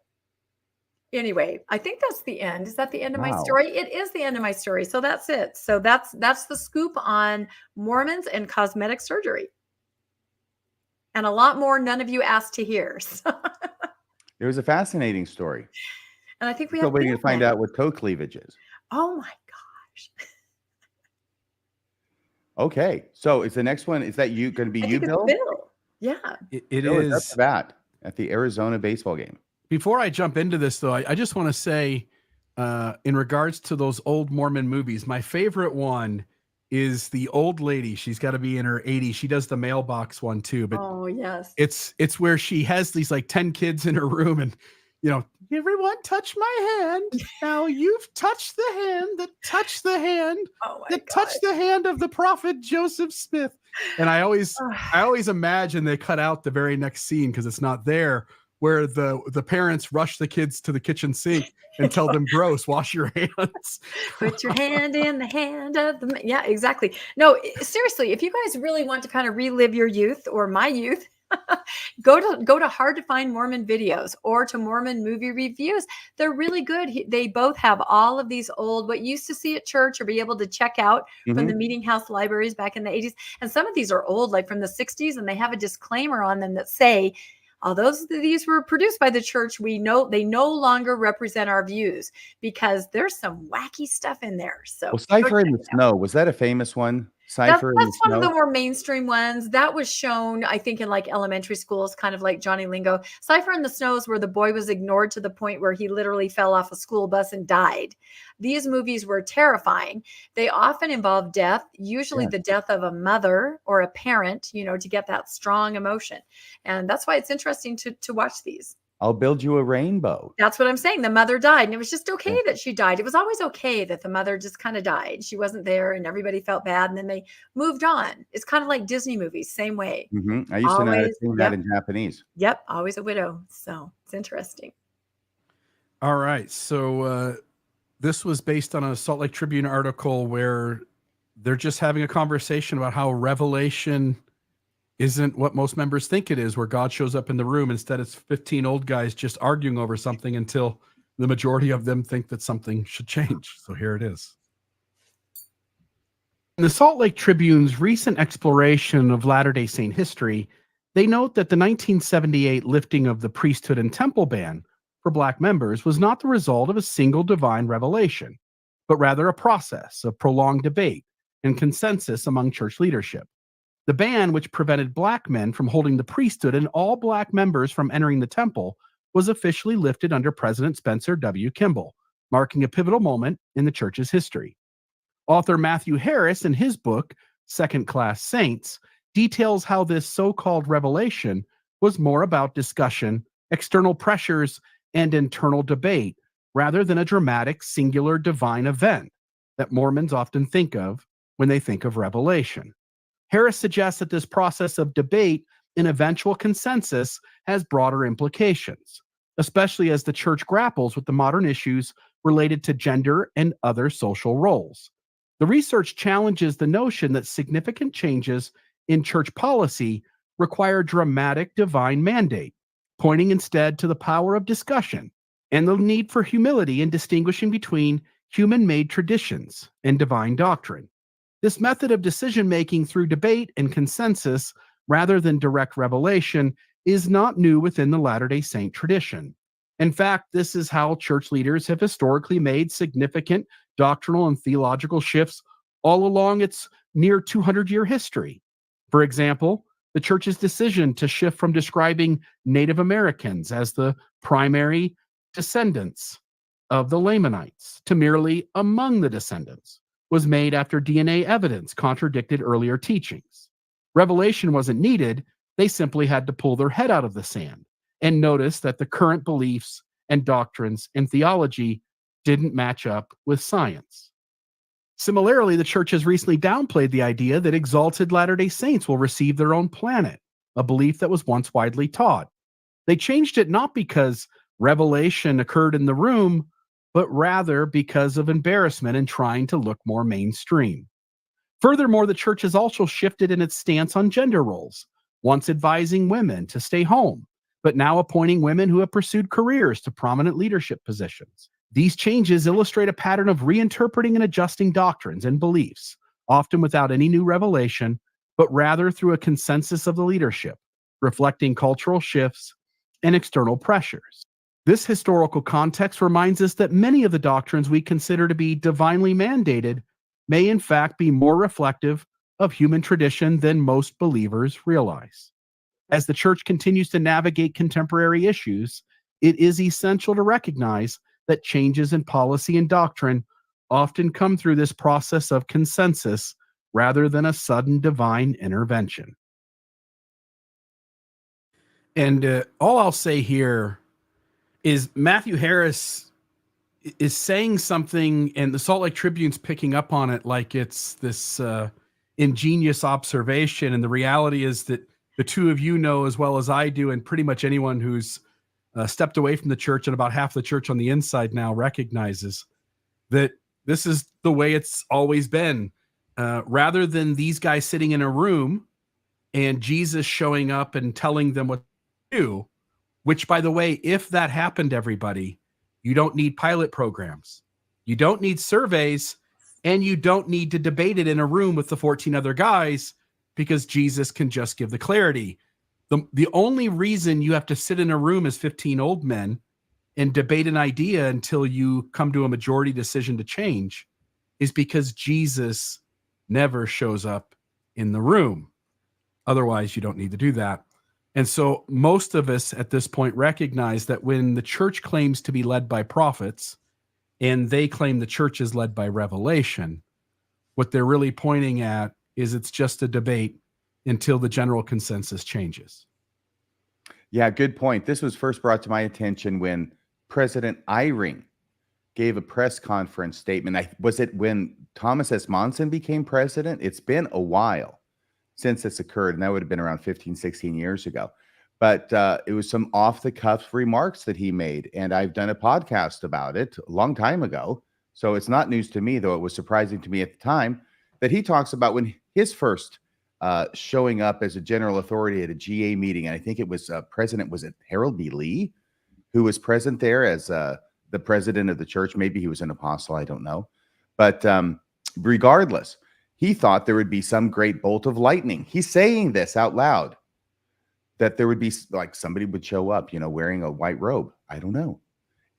C: Anyway, I think that's the end. Is that the end of my
B: Wow.
C: story? It is the end of my story. So that's it. So that's the scoop on Mormons and cosmetic surgery. And a lot more none of you asked to hear. So,
B: It was a fascinating story.
C: and I think we
B: Still
C: have
B: waiting to
C: Bill
B: find
C: now.
B: out what toe cleavage is.
C: Oh my gosh.
B: Okay, so is the next one? Is that you going to be
C: I
B: you,
C: think it's
B: Bill?
C: Bill. Yeah.
D: It
B: Bill is up
D: is.
B: to bat at the Arizona baseball game.
D: Before I jump into this, though, I just want to say, in regards to those old Mormon movies, my favorite one is the old lady. She's got to be in her 80s. She does the mailbox one too, but
C: Oh yes.
D: it's where she has these like 10 kids in her room, and everyone touch my hand. Now you've touched the hand that touched the hand
C: Oh my
D: that
C: God.
D: touched the hand of the prophet Joseph Smith. And I always imagine they cut out the very next scene because it's not there, where the parents rush the kids to the kitchen sink and tell them, gross, wash your hands.
C: Put your hand in the hand of the yeah, exactly. No, seriously, if you guys really want to kind of relive your youth or my youth, go to Hard to Find Mormon videos or to Mormon movie reviews. They're really good. They both have all of these old, what you used to see at church or be able to check out from the meeting house libraries back in the 80s. And some of these are old, like from the 60s, and they have a disclaimer on them that say, although these were produced by the church, we know they no longer represent our views because there's some wacky stuff in there. So
B: Well, Cipher in the Snow, was that a famous one? Cipher in the
C: That's one of
B: Snow?
C: the more mainstream ones. That was shown, I think, in like elementary schools, kind of like Johnny Lingo. Cipher in the Snow is where the boy was ignored to the point where he literally fell off a school bus and died. These movies were terrifying. They often involve death, usually the death of a mother or a parent, to get that strong emotion. And that's why it's interesting to watch these.
B: I'll build you a rainbow.
C: That's what I'm saying. The mother died, and it was just okay that she died. It was always okay that the mother just kind of died. She wasn't there, and everybody felt bad, and then they moved on. It's kind of like Disney movies, same way.
B: I used to know how to sing that in Japanese.
C: Yep, always a widow. So it's interesting.
D: All right. So this was based on a Salt Lake Tribune article where they're just having a conversation about how Revelation isn't what most members think it is, where God shows up in the room. Instead, it's 15 old guys just arguing over something until the majority of them think that something should change. So here it is. In the Salt Lake Tribune's recent exploration of Latter-day Saint history, they note that the 1978 lifting of the priesthood and temple ban for Black members was not the result of a single divine revelation, but rather a process of prolonged debate and consensus among church leadership. The ban, which prevented Black men from holding the priesthood and all Black members from entering the temple, was officially lifted under President Spencer W. Kimball, marking a pivotal moment in the church's history. Author Matthew Harris, in his book, Second Class Saints, details how this so-called revelation was more about discussion, external pressures, and internal debate, rather than a dramatic, singular divine event that Mormons often think of when they think of revelation. Harris suggests that this process of debate and eventual consensus has broader implications, especially as the church grapples with the modern issues related to gender and other social roles. The research challenges the notion that significant changes in church policy require dramatic divine mandate, pointing instead to the power of discussion and the need for humility in distinguishing between human-made traditions and divine doctrine. This method of decision-making through debate and consensus, rather than direct revelation, is not new within the Latter-day Saint tradition. In fact, this is how church leaders have historically made significant doctrinal and theological shifts all along its near 200-year history. For example, the church's decision to shift from describing Native Americans as the primary descendants of the Lamanites to merely among the descendants was made after DNA evidence contradicted earlier teachings. Revelation wasn't needed, they simply had to pull their head out of the sand and notice that the current beliefs and doctrines and theology didn't match up with science. Similarly, the church has recently downplayed the idea that exalted Latter-day Saints will receive their own planet, a belief that was once widely taught. They changed it not because revelation occurred in the room, but rather because of embarrassment and trying to look more mainstream. Furthermore, the church has also shifted in its stance on gender roles, once advising women to stay home, but now appointing women who have pursued careers to prominent leadership positions. These changes illustrate a pattern of reinterpreting and adjusting doctrines and beliefs, often without any new revelation, but rather through a consensus of the leadership, reflecting cultural shifts and external pressures. This historical context reminds us that many of the doctrines we consider to be divinely mandated may in fact be more reflective of human tradition than most believers realize. As the church continues to navigate contemporary issues, it is essential to recognize that changes in policy and doctrine often come through this process of consensus rather than a sudden divine intervention. And all I'll say here is Matthew Harris is saying something, and the Salt Lake Tribune's picking up on it like it's this ingenious observation. And the reality is that the two of you know as well as I do, and pretty much anyone who's stepped away from the church, and about half the church on the inside now recognizes that this is the way it's always been. Rather than these guys sitting in a room and Jesus showing up and telling them what to do, which, by the way, if that happened, everybody, you don't need pilot programs. You don't need surveys, and you don't need to debate it in a room with the 14 other guys, because Jesus can just give the clarity. The only reason you have to sit in a room as 15 old men and debate an idea until you come to a majority decision to change is because Jesus never shows up in the room. Otherwise, you don't need to do that. And so most of us at this point recognize that when the church claims to be led by prophets and they claim the church is led by revelation, what they're really pointing at is it's just a debate until the general consensus changes.
B: Yeah, good point. This was first brought to my attention when President Eyring gave a press conference statement. Was it when Thomas S. Monson became president? It's been a while since this occurred, and that would have been around 15, 16 years ago. But it was some off-the-cuff remarks that he made, and I've done a podcast about it a long time ago. So it's not news to me, though it was surprising to me at the time, that he talks about when his first showing up as a general authority at a GA meeting, and I think it was was it Harold B. Lee, who was present there as the president of the church. Maybe he was an apostle, I don't know. But regardless, he thought there would be some great bolt of lightning. He's saying this out loud, that there would be like somebody would show up, wearing a white robe, I don't know,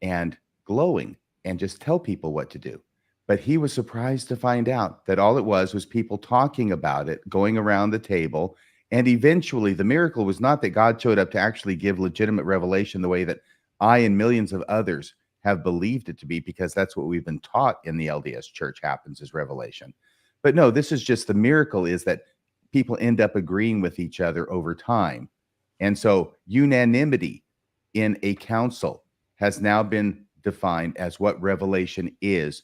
B: and glowing and just tell people what to do. But he was surprised to find out that all it was people talking about it, going around the table. And eventually the miracle was not that God showed up to actually give legitimate revelation the way that I and millions of others have believed it to be, because that's what we've been taught in the LDS Church happens is revelation. But no, this is just the miracle is that people end up agreeing with each other over time. And so unanimity in a council has now been defined as what revelation is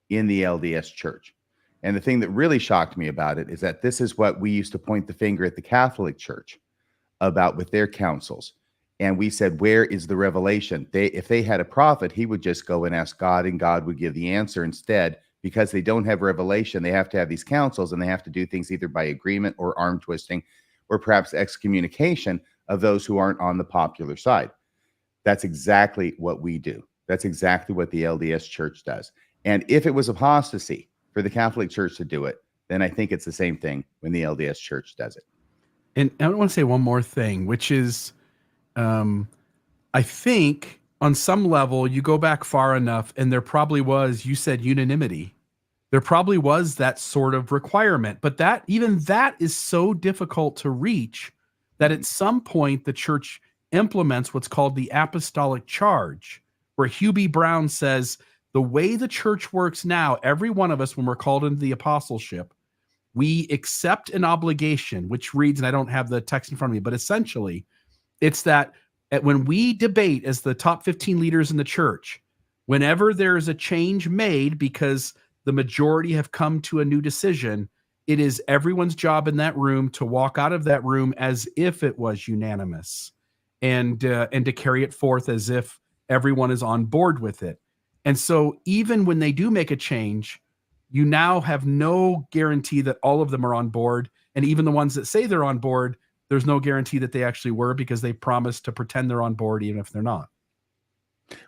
B: in the LDS Church. And the thing that really shocked me about it is that this is what we used to point the finger at the Catholic Church about with their councils. And we said, where is the revelation? If they had a prophet, he would just go and ask God, and God would give the answer. Instead, because they don't have revelation, they have to have these councils, and they have to do things either by agreement or arm twisting, or perhaps excommunication of those who aren't on the popular side. That's exactly what we do. That's exactly what the LDS Church does. And if it was apostasy for the Catholic Church to do it, then I think it's the same thing when the LDS Church does it.
D: And I want to say one more thing, which is, I think on some level you go back far enough and there probably was, you said unanimity. There probably was that sort of requirement, but even that is so difficult to reach that at some point the church implements what's called the apostolic charge, where Hugh B. Brown says, the way the church works now, every one of us, when we're called into the apostleship, we accept an obligation, which reads, and I don't have the text in front of me, but essentially it's that when we debate as the top 15 leaders in the church, whenever there is a change made because the majority have come to a new decision, it is everyone's job in that room to walk out of that room as if it was unanimous and to carry it forth as if everyone is on board with it. And so even when they do make a change, you now have no guarantee that all of them are on board. And even the ones that say they're on board, there's no guarantee that they actually were, because they promised to pretend they're on board even if they're not.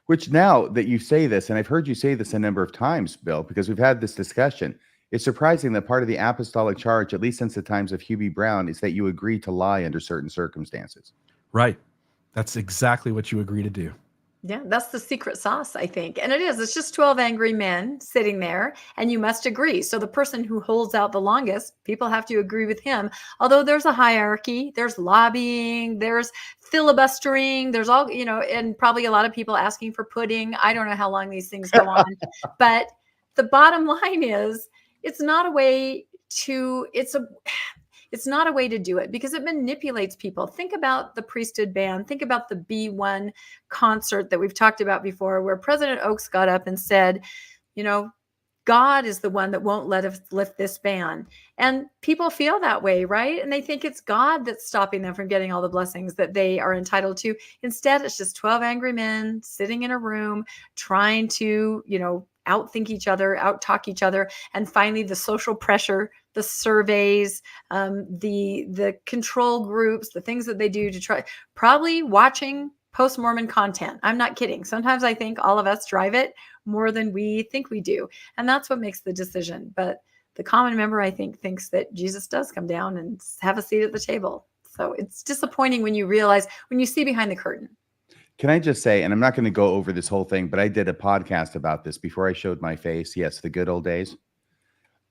B: Which, now that you say this, and I've heard you say this a number of times, Bill, because we've had this discussion, it's surprising that part of the apostolic charge, at least since the times of Hugh B. Brown, is that you agree to lie under certain circumstances.
D: Right. That's exactly what you agree to do.
C: Yeah, that's the secret sauce, I think. And it is. It's just 12 angry men sitting there, and you must agree. So the person who holds out the longest, people have to agree with him. Although there's a hierarchy, there's lobbying, there's filibustering, there's all, and probably a lot of people asking for pudding. I don't know how long these things go on. But the bottom line is, it's not a way to do it, because it manipulates people. Think about the priesthood ban. Think about the B1 concert that we've talked about before, where President Oaks got up and said, God is the one that won't let us lift this ban. And people feel that way, right? And they think it's God that's stopping them from getting all the blessings that they are entitled to. Instead, it's just 12 angry men sitting in a room trying to, outthink each other, out-talk each other. And finally, the social pressure, the surveys, the control groups, the things that they do to try, probably watching post-Mormon content. I'm not kidding. Sometimes I think all of us drive it more than we think we do. And that's what makes the decision. But the common member, I think, thinks that Jesus does come down and have a seat at the table. So it's disappointing when you see behind the curtain.
B: Can I just say, and I'm not going to go over this whole thing, but I did a podcast about this before I showed my face. Yes, the good old days.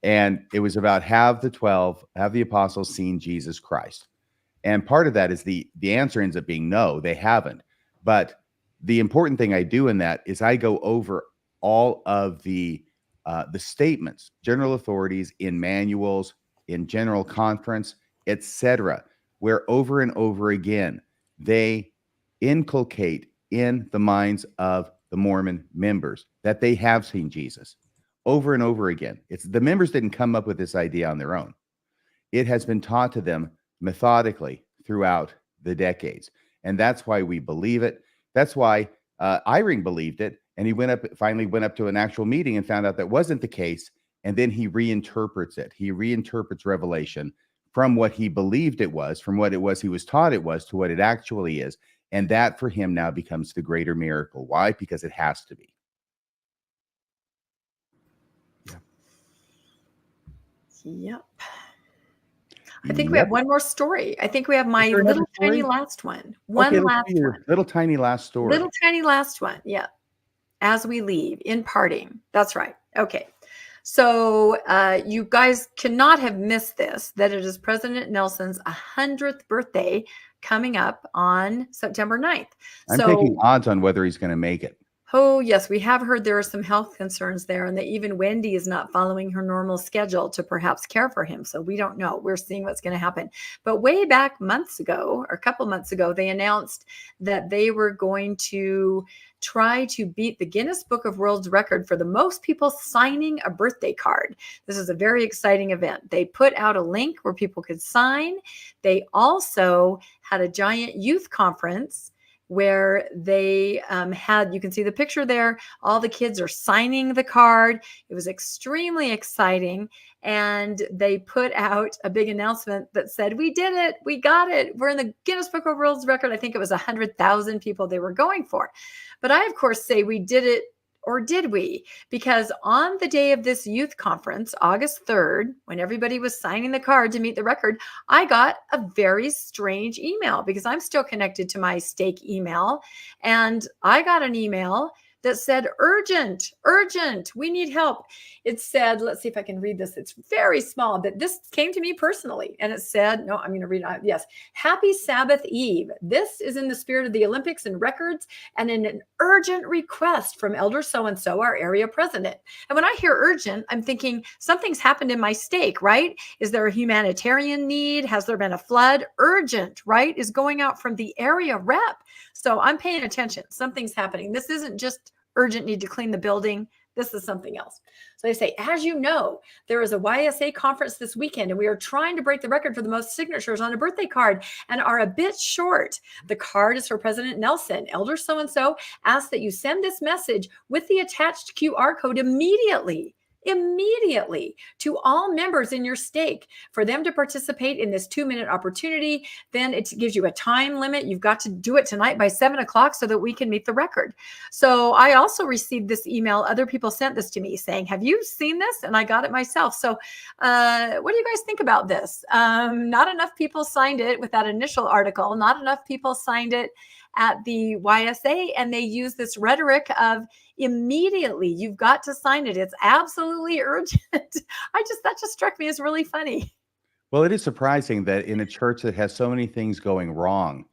B: And it was about have the apostles seen Jesus Christ? And part of that is the answer ends up being no, they haven't. But the important thing I do in that is I go over all of the statements, general authorities in manuals, in general conference, etc., where over and over again they inculcate in the minds of the Mormon members that they have seen Jesus over and over again. It's the members didn't come up with this idea on their own. It has been taught to them methodically throughout the decades. And that's why we believe it. That's why Eyring believed it. And he finally went up to an actual meeting and found out that wasn't the case. And then he reinterprets it. He reinterprets Revelation from what he believed it was, from what it was he was taught it was, to what it actually is. And that for him now becomes the greater miracle. Why? Because it has to be.
C: Yep. I think we have one more story. I think we have my little tiny last one.
B: Little tiny last story.
C: Little tiny last one. Yeah. As we leave, in parting. That's right. Okay. So you guys cannot have missed this, that it is President Nelson's 100th birthday coming up on September 9th.
B: I'm taking odds on whether he's going to make it.
C: Oh, yes, we have heard there are some health concerns there, and that even Wendy is not following her normal schedule to perhaps care for him. So we don't know. We're seeing what's going to happen. But way back months ago, or a couple months ago, they announced that they were going to try to beat the Guinness Book of World Record for the most people signing a birthday card. This is a very exciting event. They put out a link where people could sign. They also had a giant youth conference where they you can see the picture there. All the kids are signing the card. It was extremely exciting. And they put out a big announcement that said, we did it. We got it. We're in the Guinness Book of World Record. I think it was 100,000 people they were going for. But I, of course, say we did it. Or did we? Because on the day of this youth conference, August 3rd, when everybody was signing the card to meet the record, I got a very strange email because I'm still connected to my stake email. And I got an email that said, urgent, we need help. It said, let's see if I can read this. It's very small, but this came to me personally. And it said, no, I'm going to read it. Yes. Happy Sabbath Eve. This is in the spirit of the Olympics and records and in an urgent request from Elder so-and-so, our area president. And when I hear urgent, I'm thinking something's happened in my stake, right? Is there a humanitarian need? Has there been a flood? Urgent, right? Is going out from the area rep. So I'm paying attention. Something's happening. This isn't just urgent need to clean the building. This is something else. So they say, as you know, there is a YSA conference this weekend, and we are trying to break the record for the most signatures on a birthday card and are a bit short. The card is for President Nelson. Elder so-and-so asks that you send this message with the attached QR code immediately to all members in your stake for them to participate in this 2-minute opportunity. Then it gives you a time limit. You've got to do it tonight by 7 o'clock so that we can meet the record. So I also received this email. Other people sent this to me saying, have you seen this? And I got it myself. So what do you guys think about this? Not enough people signed it with that initial article. Not enough people signed it at the YSA, and they use this rhetoric of immediately, you've got to sign it. It's absolutely urgent. That just struck me as really funny.
B: Well, it is surprising that in a church that has so many things going wrong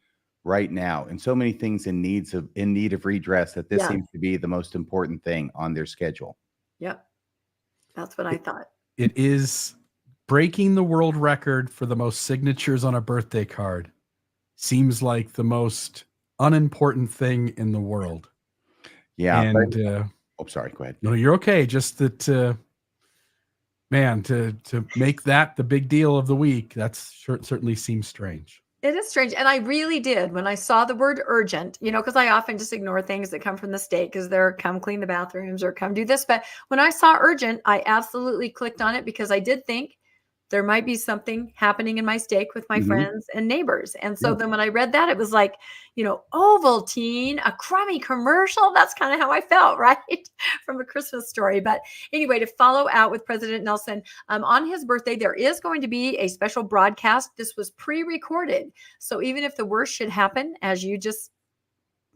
B: right now and so many things in need of redress, that this seems to be the most important thing on their schedule.
C: Yep. That's what I thought.
D: It is breaking the world record for the most signatures on a birthday card. Seems like the most unimportant thing in the world.
B: Yeah.
D: And
B: sorry, go ahead.
D: No, you're okay. Just that, man, to make that the big deal of the week, certainly seems strange.
C: It is strange. And I really did when I saw the word urgent, because I often just ignore things that come from the state because they're come clean the bathrooms or come do this. But when I saw urgent, I absolutely clicked on it because I did think there might be something happening in my stake with my friends and neighbors. And so then when I read that, it was like, Ovaltine, a crummy commercial. That's kind of how I felt, right? From A Christmas Story. But anyway, to follow out with President Nelson, on his birthday, there is going to be a special broadcast. This was pre-recorded. So even if the worst should happen, as you just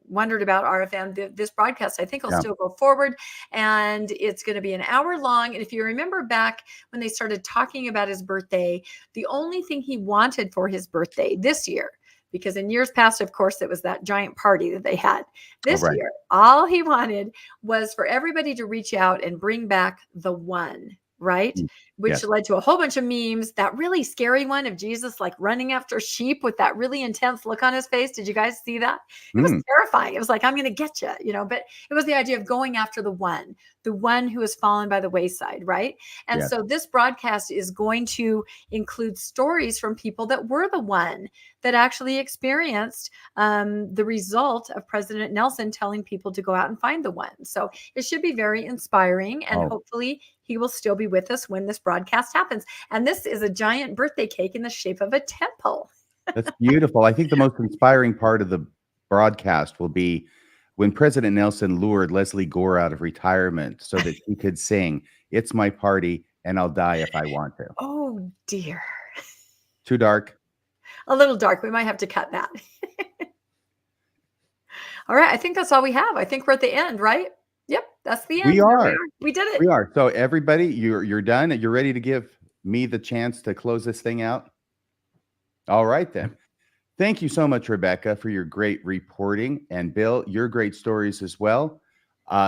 C: wondered about RFM, this broadcast, I think will still go forward, and it's going to be an hour long. And if you remember back when they started talking about his birthday, the only thing he wanted for his birthday this year, because in years past, of course, it was that giant party that they had. This year, all he wanted was for everybody to reach out and bring back the one, right? Which led to a whole bunch of memes. That really scary one of Jesus like running after sheep with that really intense look on his face. Did you guys see that? It was terrifying. It was like, I'm going to get you, you know, but it was the idea of going after the one who has fallen by the wayside, right? And so this broadcast is going to include stories from people that were the one that actually experienced the result of President Nelson telling people to go out and find the one. So it should be very inspiring, and hopefully he will still be with us when this broadcast happens. And this is a giant birthday cake in the shape of a temple.
B: That's beautiful. I think the most inspiring part of the broadcast will be when President Nelson lured Leslie Gore out of retirement so that she could sing, "It's my party and I'll die if I want to."
C: Oh, dear.
B: Too dark?
C: A little dark. We might have to cut that. All right. I think that's all we have. I think we're at the end, right? Yep. That's the end.
B: We are.
C: We did it.
B: We are. So everybody, you're done. You're ready to give me the chance to close this thing out? All right, then. Thank you so much, Rebecca, for your great reporting. And Bill, your great stories as well.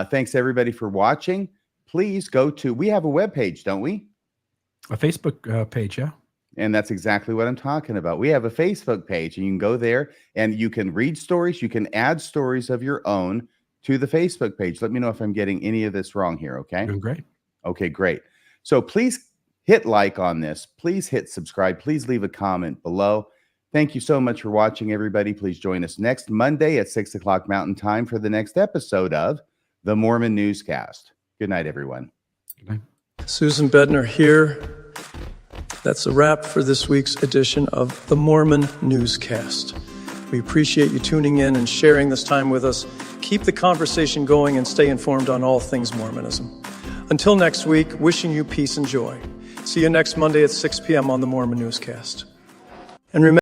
B: Thanks, everybody, for watching. Please go to, we have a webpage, don't we?
D: A Facebook page, yeah.
B: And that's exactly what I'm talking about. We have a Facebook page, and you can go there and you can read stories. You can add stories of your own to the Facebook page. Let me know if I'm getting any of this wrong here, okay?
D: Doing great.
B: Okay, great. So please hit like on this. Please hit subscribe. Please leave a comment below. Thank you so much for watching, everybody. Please join us next Monday at 6 o'clock Mountain Time for the next episode of the Mormon Newscast. Good night, everyone.
D: Good night.
M: Susan Bednar here. That's a wrap for this week's edition of the Mormon Newscast. We appreciate you tuning in and sharing this time with us. Keep the conversation going and stay informed on all things Mormonism. Until next week, wishing you peace and joy. See you next Monday at 6 p.m. on the Mormon Newscast. And remember,